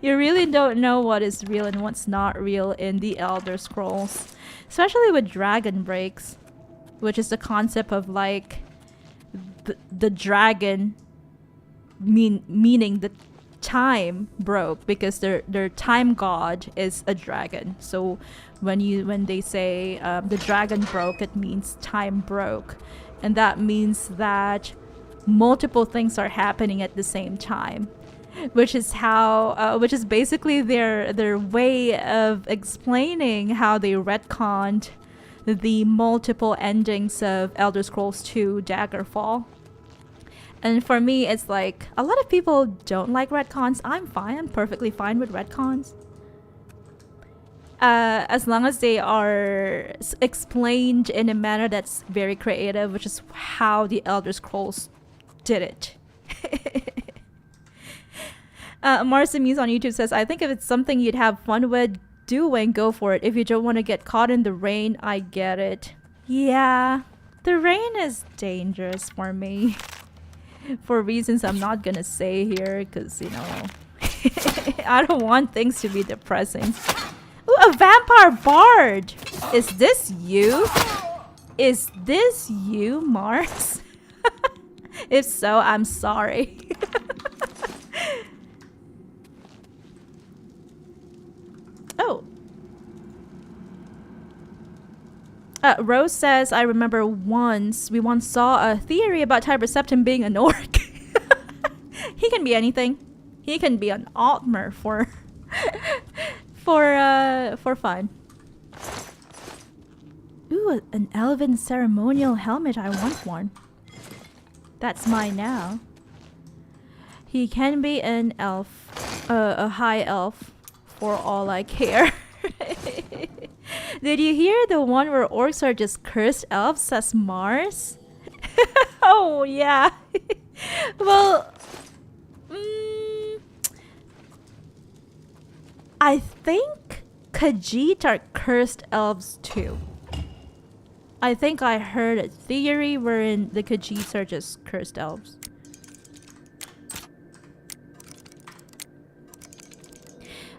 You really don't know what is real and what's not real in the Elder Scrolls. Especially with dragon breaks, which is the concept of like the dragon meaning the time broke, because their time god is a dragon. So when they say the dragon broke, it means time broke, and that means that multiple things are happening at the same time, which is how which is basically their way of explaining how they retconned the multiple endings of Elder Scrolls 2 Daggerfall. And for me, it's like, a lot of people don't like retcons. I'm fine. I'm perfectly fine with retcons. As long as they are explained in a manner that's very creative, which is how the Elder Scrolls did it. Marcy Muse on YouTube says, I think if it's something you'd have fun with doing, go for it. If you don't want to get caught in the rain, I get it. Yeah, the rain is dangerous for me. For reasons I'm not gonna say here, because, you know, I don't want things to be depressing. Ooh, a vampire bard! Is this you? Is this you, Mars? If so, I'm sorry. Oh. Rose says, I remember we once saw a theory about Tiber Septim being an orc. He can be anything. He can be an Altmer for fun. Ooh, an elven ceremonial helmet. I want one. That's mine now. He can be an elf, a high elf, for all I care. Did you hear the one where orcs are just cursed elves, says Mars? Oh, yeah. Well, I think Khajiit are cursed elves too. I think I heard a theory wherein the Khajiits are just cursed elves.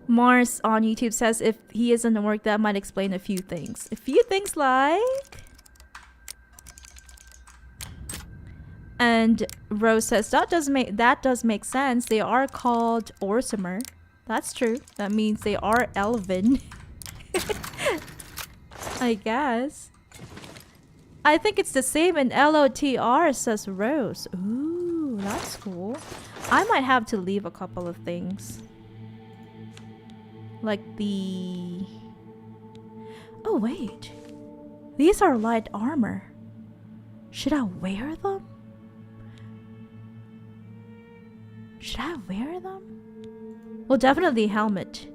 Mars on YouTube says, if he is an orc, that might explain a few things. A few things like... And Rose says, that does make sense. They are called Orsimer. That's true. That means they are elven. I guess. I think it's the same in LOTR, says Rose. Ooh, that's cool. I might have to leave a couple of things. Like the... Oh, wait. These are light armor. Should I wear them? Should I wear them? Well, definitely helmet.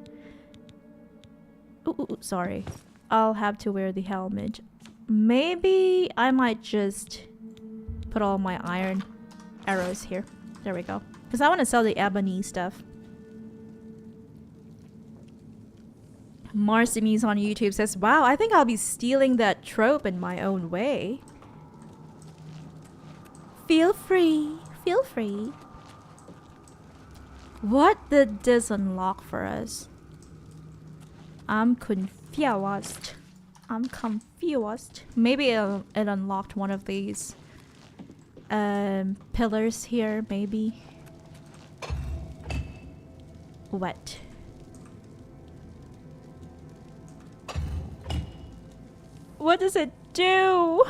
Ooh, sorry. I'll have to wear the helmet. Maybe I might just put all my iron arrows here. There we go. Because I want to sell the ebony stuff. Marcimies on YouTube says, wow, I think I'll be stealing that trope in my own way. Feel free. Feel free. What did this unlock for us? I'm confused. I'm confused. Maybe it unlocked one of these pillars here, maybe. What? What does it do?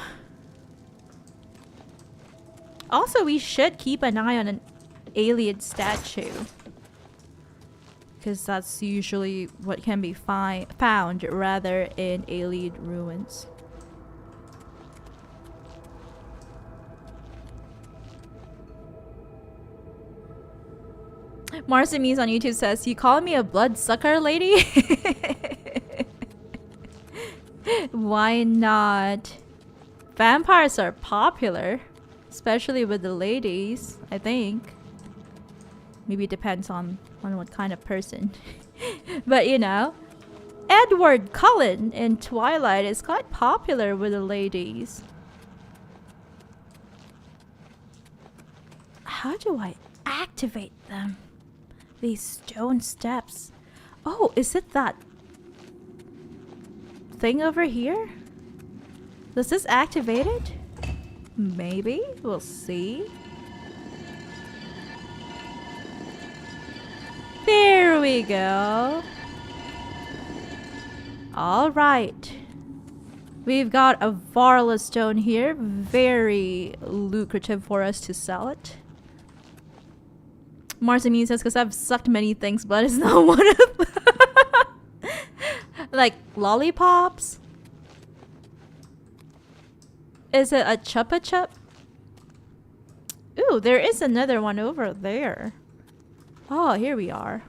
Also, we should keep an eye on an Ayleid statue, because that's usually what can be found rather in Ayleid ruins. Marcimies on YouTube says, you call me a bloodsucker, lady? Why not? Vampires are popular, especially with the ladies, I think. Maybe it depends on what kind of person. But you know, Edward Cullen in Twilight is quite popular with the ladies. How do I activate them? These stone steps. Oh, is it that thing over here? Does this activate it? Maybe. We'll see. There we go. Alright. We've got a Varla stone here. Very lucrative for us to sell it. Marcimin says, because I've sucked many things, but it's not one of them. Like lollipops? Is it a Chupa Chup? Ooh, there is another one over there. Oh, here we are.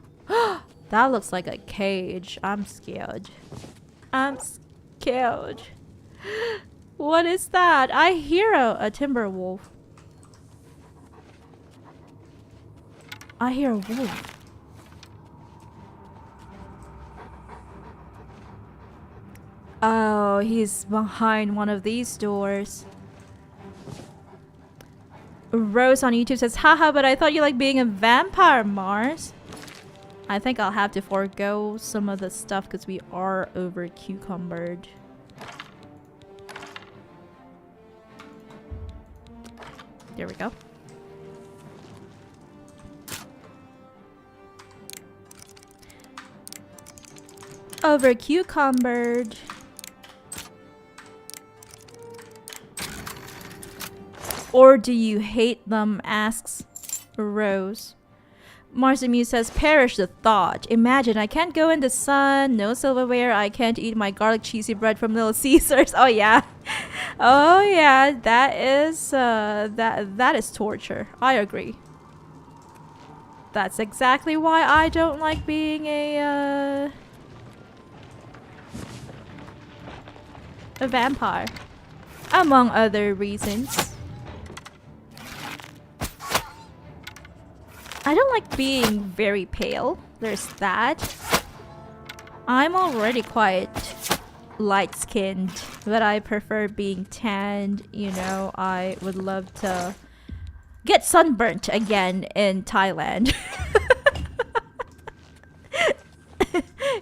That looks like a cage. I'm scared. I'm scared. What is that? I hear a timber wolf. I hear a wolf. Oh, he's behind one of these doors. Rose on YouTube says, haha, but I thought you liked being a vampire, Mars. I think I'll have to forego some of the stuff because we are over cucumbered. There we go. Over cucumbered. Or do you hate them? Asks Rose. Marcimu says, perish the thought. Imagine, I can't go in the sun, no silverware, I can't eat my garlic cheesy bread from Little Caesars. Oh yeah. Oh yeah, that is that is torture. I agree. That's exactly why I don't like being a vampire. Among other reasons. I don't like being very pale. There's that. I'm already quite light-skinned, but I prefer being tanned. You know, I would love to get sunburnt again in Thailand.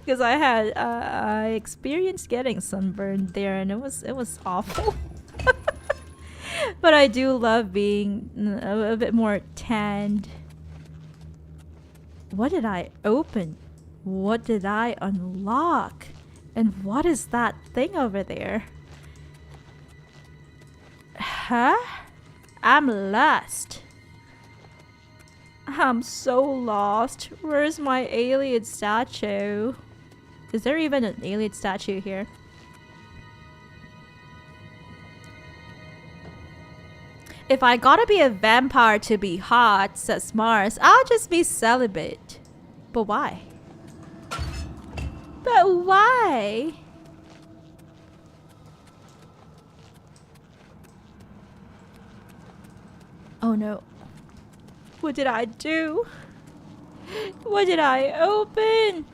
Because I experienced getting sunburned there, and it was awful. But I do love being a bit more tanned. What did I open? What did I unlock? And what is that thing over there? Huh? I'm lost. I'm so lost. Where's my Ayleid statue? Is there even an Ayleid statue here? If I gotta be a vampire to be hot, says Mars, I'll just be celibate. But why? But why? Oh no. What did I do? What did I open?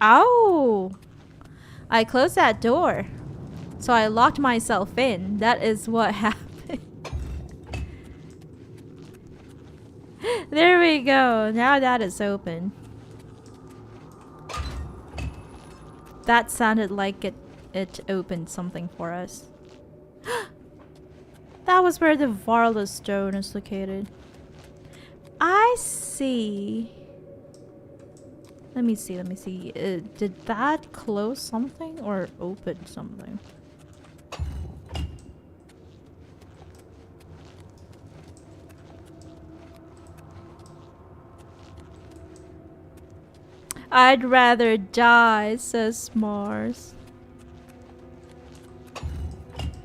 Oh! I closed that door. So I locked myself in. That is what happened. There we go. Now that is open. That sounded like it opened something for us. That was where the Varla stone is located. I see. Let me see. Did that close something or open something? I'd rather die, says Mars.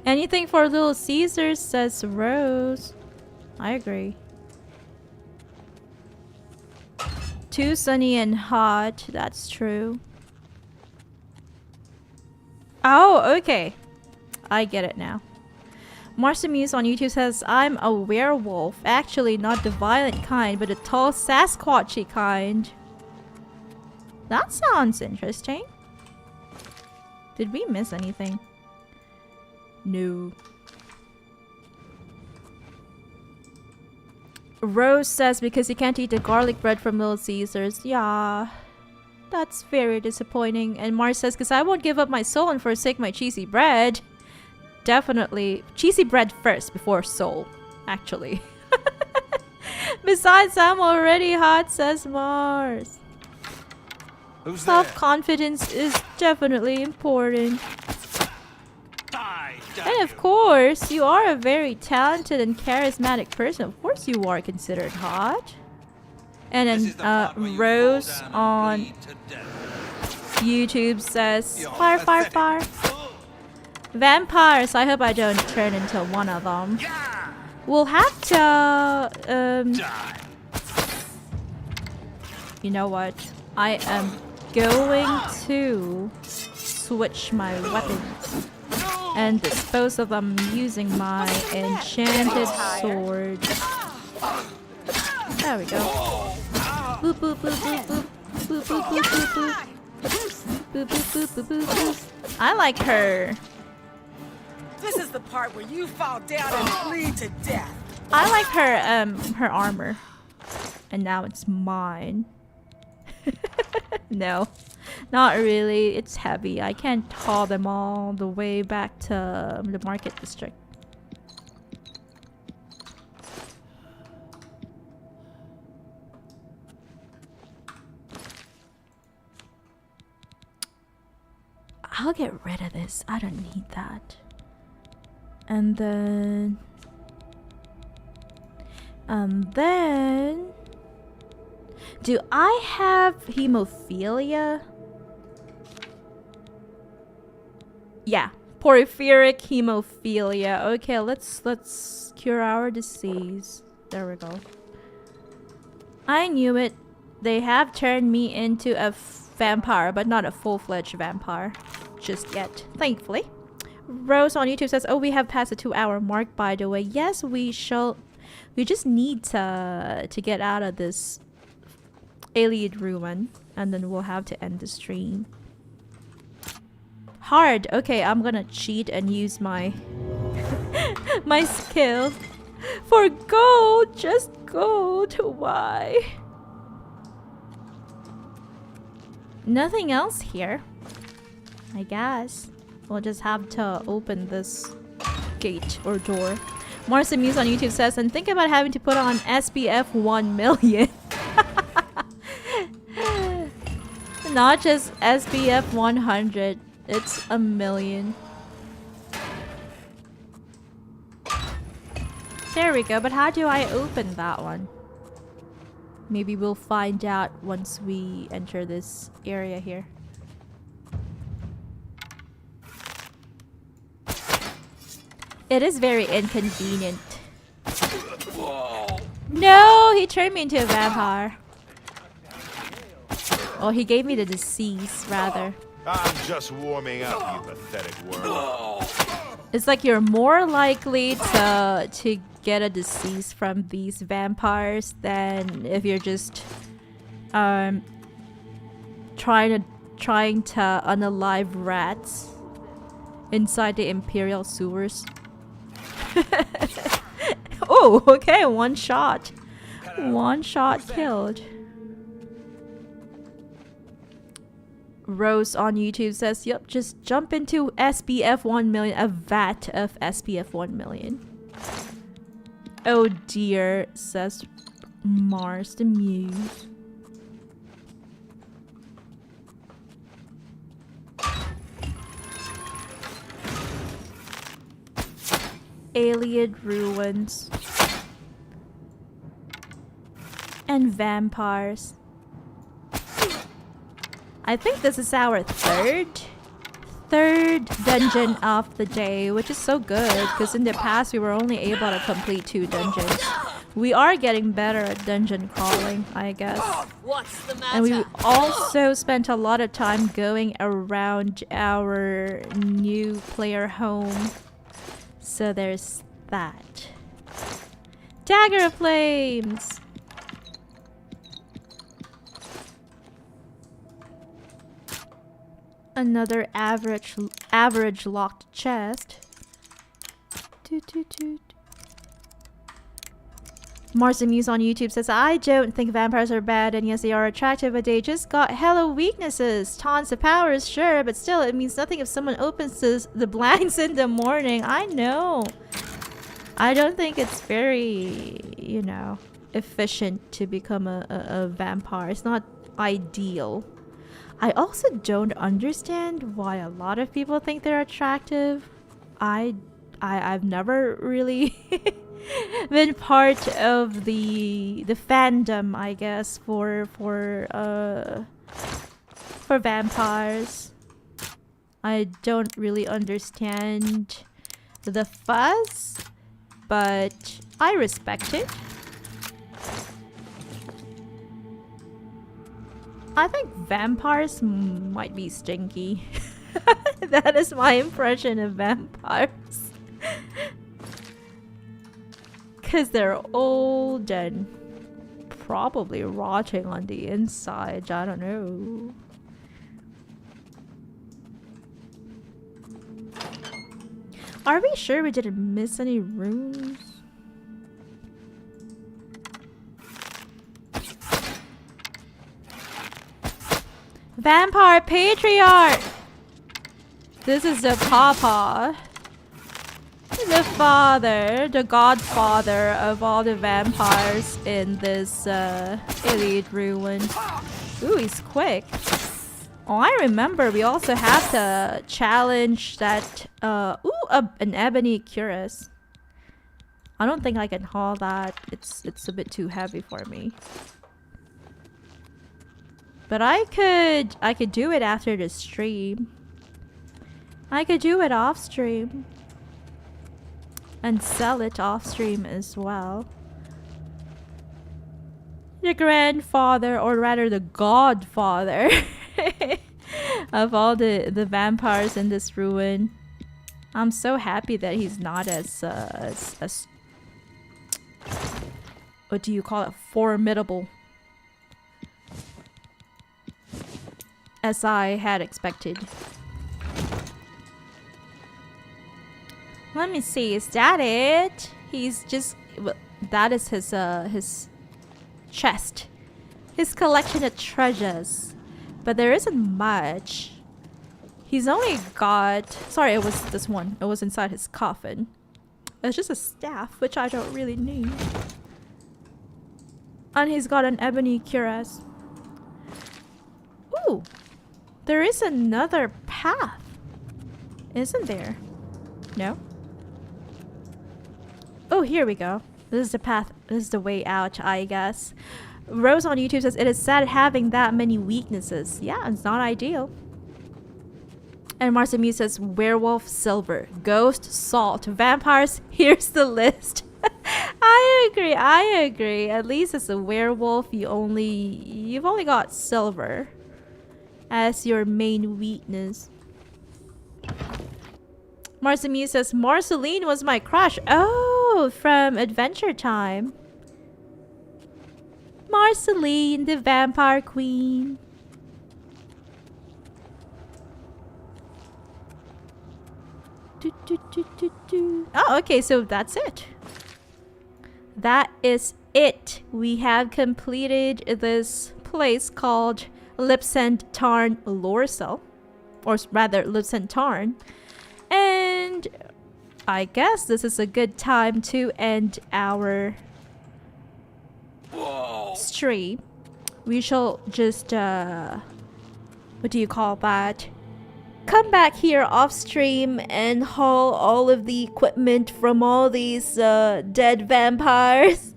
Anything for Little Caesars, says Rose. I agree. Too sunny and hot, that's true. Oh, okay. I get it now. Marsamuse on YouTube says, I'm a werewolf. Actually, not the violent kind, but the tall Sasquatchy kind. That sounds interesting. Did we miss anything? No. Rose says because you can't eat the garlic bread from Little Caesars. Yeah. That's very disappointing. And Mars says because I won't give up my soul and forsake my cheesy bread. Definitely. Cheesy bread first before soul. Actually. Besides, I'm already hot, says Mars. Self-confidence is definitely important. And of course, you are a very talented and charismatic person. Of course you are considered hot. And then Rose on YouTube says, fire, fire, fire. Vampires, I hope I don't turn into one of them. We'll have to... You know what? I am going to switch my weapons and dispose of them using my enchanted sword. There we go. Boop boop boop boop boop. Boop boop boop boop boop. Boop boop boop boop boop boop. I like her. This is the part where you fall down and bleed to death. I like her armor. And now it's mine. No, not really. It's heavy. I can't haul them all the way back to the market district. I'll get rid of this. I don't need that. And then... do I have hemophilia? Yeah, porphyric hemophilia. Okay, let's cure our disease. There we go. I knew it. They have turned me into a vampire, but not a full-fledged vampire just yet, thankfully. Rose on YouTube says, "Oh, we have passed the 2-hour mark, by the way." Yes, we shall. We just need to get out of this Ayleid Ruin, and then we'll have to end the stream. Hard. Okay, I'm gonna cheat and use my my skill for gold. Just gold. Why? Nothing else here. I guess we'll just have to open this gate or door. Marcy Muse on YouTube says, and think about having to put on SPF 1 million. Not just SPF 100, it's 1,000,000. There we go, but how do I open that one? Maybe we'll find out once we enter this area here. It is very inconvenient. No, he turned me into a vampire. Oh, he gave me the disease, rather. I'm just warming up, you pathetic worm. It's like you're more likely to get a disease from these vampires than if you're just trying to trying to unalive rats inside the Imperial sewers. Oh, okay, one shot. One shot killed. Rose on YouTube says, yep, just jump into SPF 1 million, a vat of SPF 1 million. Oh dear, says Mars the Muse. Ayleid Ruins. And vampires. I think this is our third dungeon of the day, which is so good because in the past we were only able to complete 2 dungeons. We are getting better at dungeon crawling, I guess. What's the matter? And we also spent a lot of time going around our new player home. So there's that. Dagger of Flames! Another average locked chest. Toot, toot, toot. Marcy Muse on YouTube says, I don't think vampires are bad, and yes, they are attractive, but they just got hella weaknesses. Tons of powers, sure, but still, it means nothing if someone opens the blinds in the morning. I know. I don't think it's very, you know, efficient to become a vampire. It's not ideal. I also don't understand why a lot of people think they're attractive. I've never really been part of the fandom, I guess, for vampires. I don't really understand the fuzz, but I respect it. I think vampires might be stinky. That is my impression of vampires. Because they're old and probably rotting on the inside. I don't know. Are we sure we didn't miss any rooms? Vampire Patriarch! This is the papa. The father, the godfather of all the vampires in this Ayleid Ruin. Ooh, he's quick. Oh, I remember we also have to challenge that, an ebony cuirass. I don't think I can haul that. It's a bit too heavy for me. But I could do it after the stream. I could do it off stream. And sell it off stream as well. The grandfather, or rather the godfather of all the vampires in this ruin. I'm so happy that he's not as what do you call it? Formidable. As I had expected. Let me see, is that it? He's just, well, that is his chest. His collection of treasures. But there isn't much. He's only got, sorry, it was this one. It was inside his coffin. It's just a staff, which I don't really need. And he's got an ebony cuirass. Ooh. There is another path. Isn't there? No? Oh, here we go. This is the path. This is the way out, I guess. Rose on YouTube says, it is sad having that many weaknesses. Yeah, it's not ideal. And Marcia Muse says, werewolf, silver, ghost, salt, vampires. Here's the list. I agree. At least as a werewolf, you've only got silver as your main weakness. Marcia Muse says, Marceline was my crush. Oh, from Adventure Time. Marceline, the vampire queen. Oh, okay, so that's it. That is it. We have completed this place called Lipsend Tarn Lorsel, or rather Lipsend Tarn. And I guess this is a good time to end our stream. We shall just what do you call that? Come back here off stream and haul all of the equipment from all these dead vampires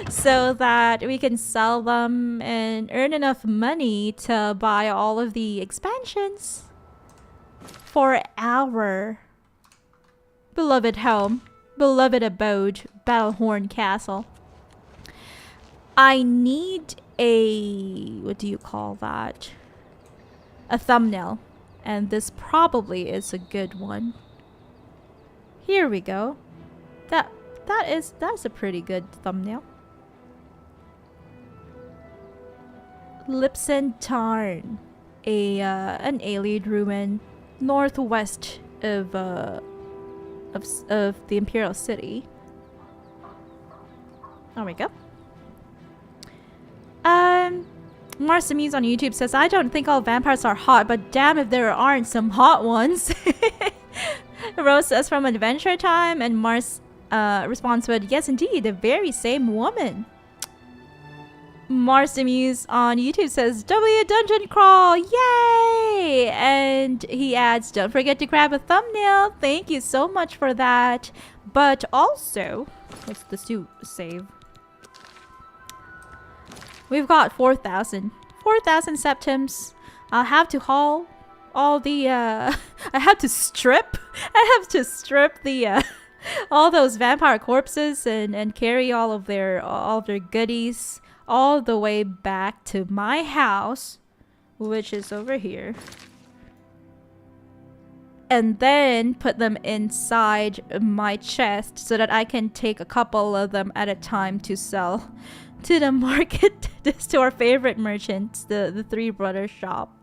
so that we can sell them and earn enough money to buy all of the expansions for our beloved home, beloved abode, Battlehorn Castle. I need a, what do you call that? A thumbnail, and this probably is a good one. Here we go. That's a pretty good thumbnail. Lipsend Tarn, an Ayleid Ruin, northwest of the Imperial City. There we go. Marcia Muse on YouTube says, I don't think all vampires are hot, but damn if there aren't some hot ones. Rose says from Adventure Time, and Mars responds with, yes indeed, the very same woman. Marcia Muse on YouTube says, W Dungeon Crawl, yay! And he adds, don't forget to grab a thumbnail. Thank you so much for that. But also, let's do save. We've got 4,000 septims. I'll have to haul all the I have to strip the all those vampire corpses and carry all of their goodies all the way back to my house, which is over here, and then put them inside my chest so that I can take a couple of them at a time to sell to the market, to our favorite merchants, the Three Brothers shop.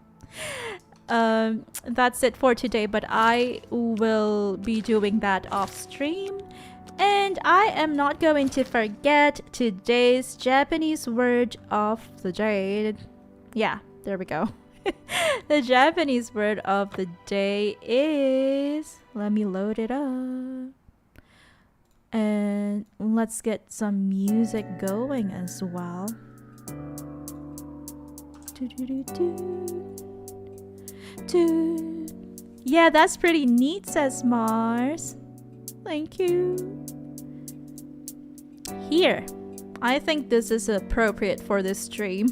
That's it for today, but I will be doing that off stream. And I am not going to forget today's Japanese word of the day. Yeah, there we go. The Japanese word of the day is, let me load it up. And let's get some music going as well. Yeah, that's pretty neat, says Mars. Thank you. Here, I think this is appropriate for this stream.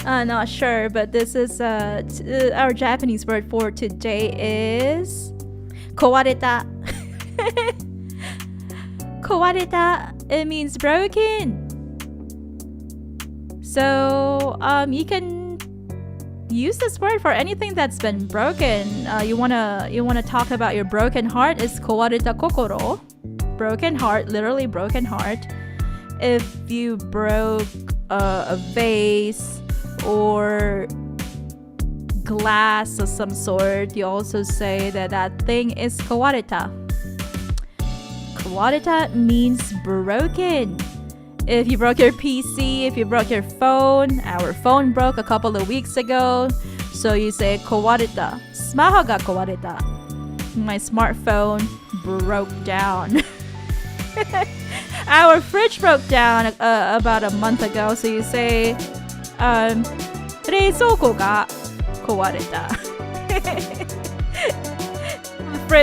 Not sure, but this is our Japanese word for today is kawareta. Kawareta, it means broken. So you can use this word for anything that's been broken. You wanna talk about your broken heart, is kawareta kokoro. Broken heart, literally broken heart. If you broke a vase or glass of some sort, you also say that thing is kawareta. Kawareta means broken. If you broke your PC, if you broke your phone, our phone broke a couple of weeks ago, so you say kawareta. Smaho ga kawareta. My smartphone broke down. Our fridge broke down about a month ago, so you say reizouko ga kawareta.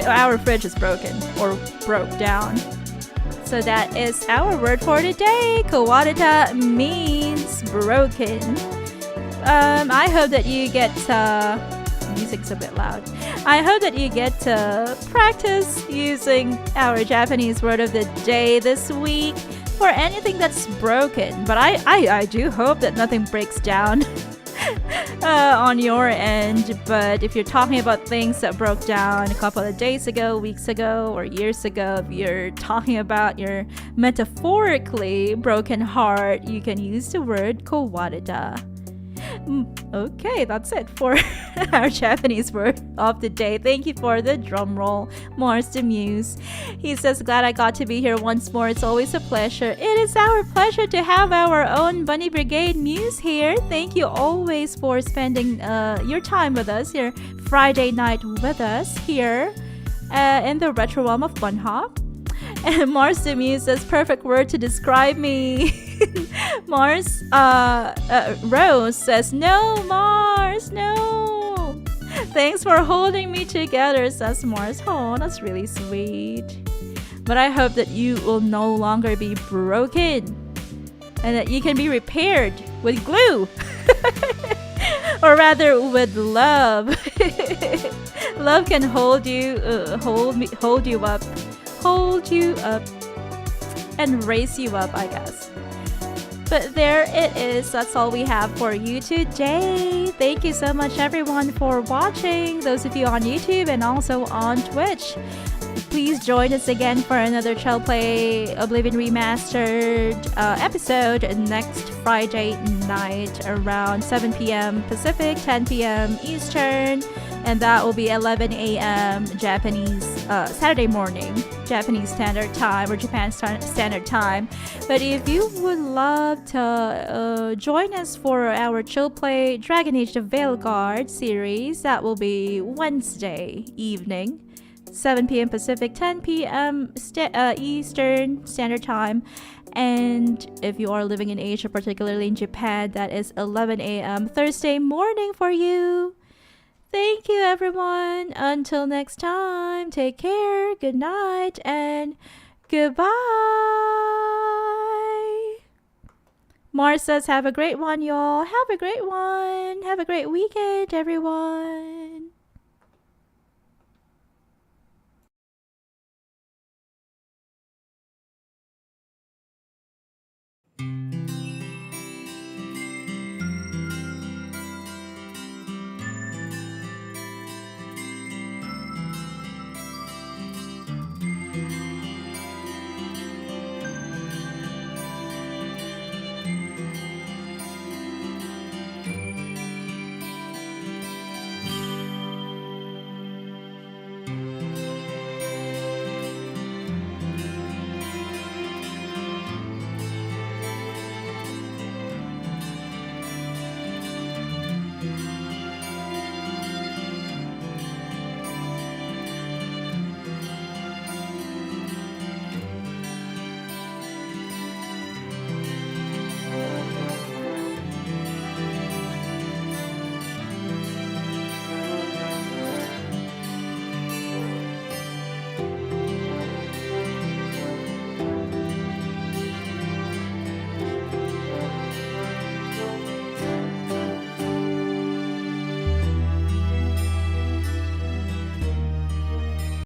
Our fridge is broken or broke down. So that is our word for today. Kawareta means broken. I hope that you get music's a bit loud. I hope that you get to practice using our Japanese word of the day this week for anything that's broken. But I do hope that nothing breaks down on your end. But if you're talking about things that broke down a couple of days ago, weeks ago, or years ago, if you're talking about your metaphorically broken heart, you can use the word kawareta. Okay, that's it for our Japanese word of the day. Thank you for the drum roll, Mars the Muse. He says, glad I got to be here once more. It's always a pleasure. It is our pleasure to have our own Bunny Brigade Muse here. Thank you always for spending your time with us here, Friday night with us here in the retro realm of bunnhop. And Mars the Muse says, perfect word to describe me. Mars, Rose says, no, Mars, no. Thanks for holding me together, says Mars. Oh, that's really sweet. But I hope that you will no longer be broken and that you can be repaired with glue. Or rather, with love. Love can hold you up and raise you up, I guess. But there it is. That's all we have for you today. Thank you so much, everyone, for watching. Those of you on YouTube and also on Twitch. Please join us again for another Chill Play Oblivion Remastered episode next Friday night around 7 p.m. Pacific, 10 p.m. Eastern. And that will be 11 a.m. Japanese, Saturday morning, Japanese Standard Time or Japan Standard Time. But if you would love to join us for our Chill Play Dragon Age the Veilguard series, that will be Wednesday evening, 7 p.m. Pacific, 10 p.m. Eastern Standard Time. And if you are living in Asia, particularly in Japan, that is 11 a.m. Thursday morning for you. Thank you, everyone. Until next time, take care, good night, and goodbye. Mars says, have a great one, y'all. Have a great one. Have a great weekend, everyone.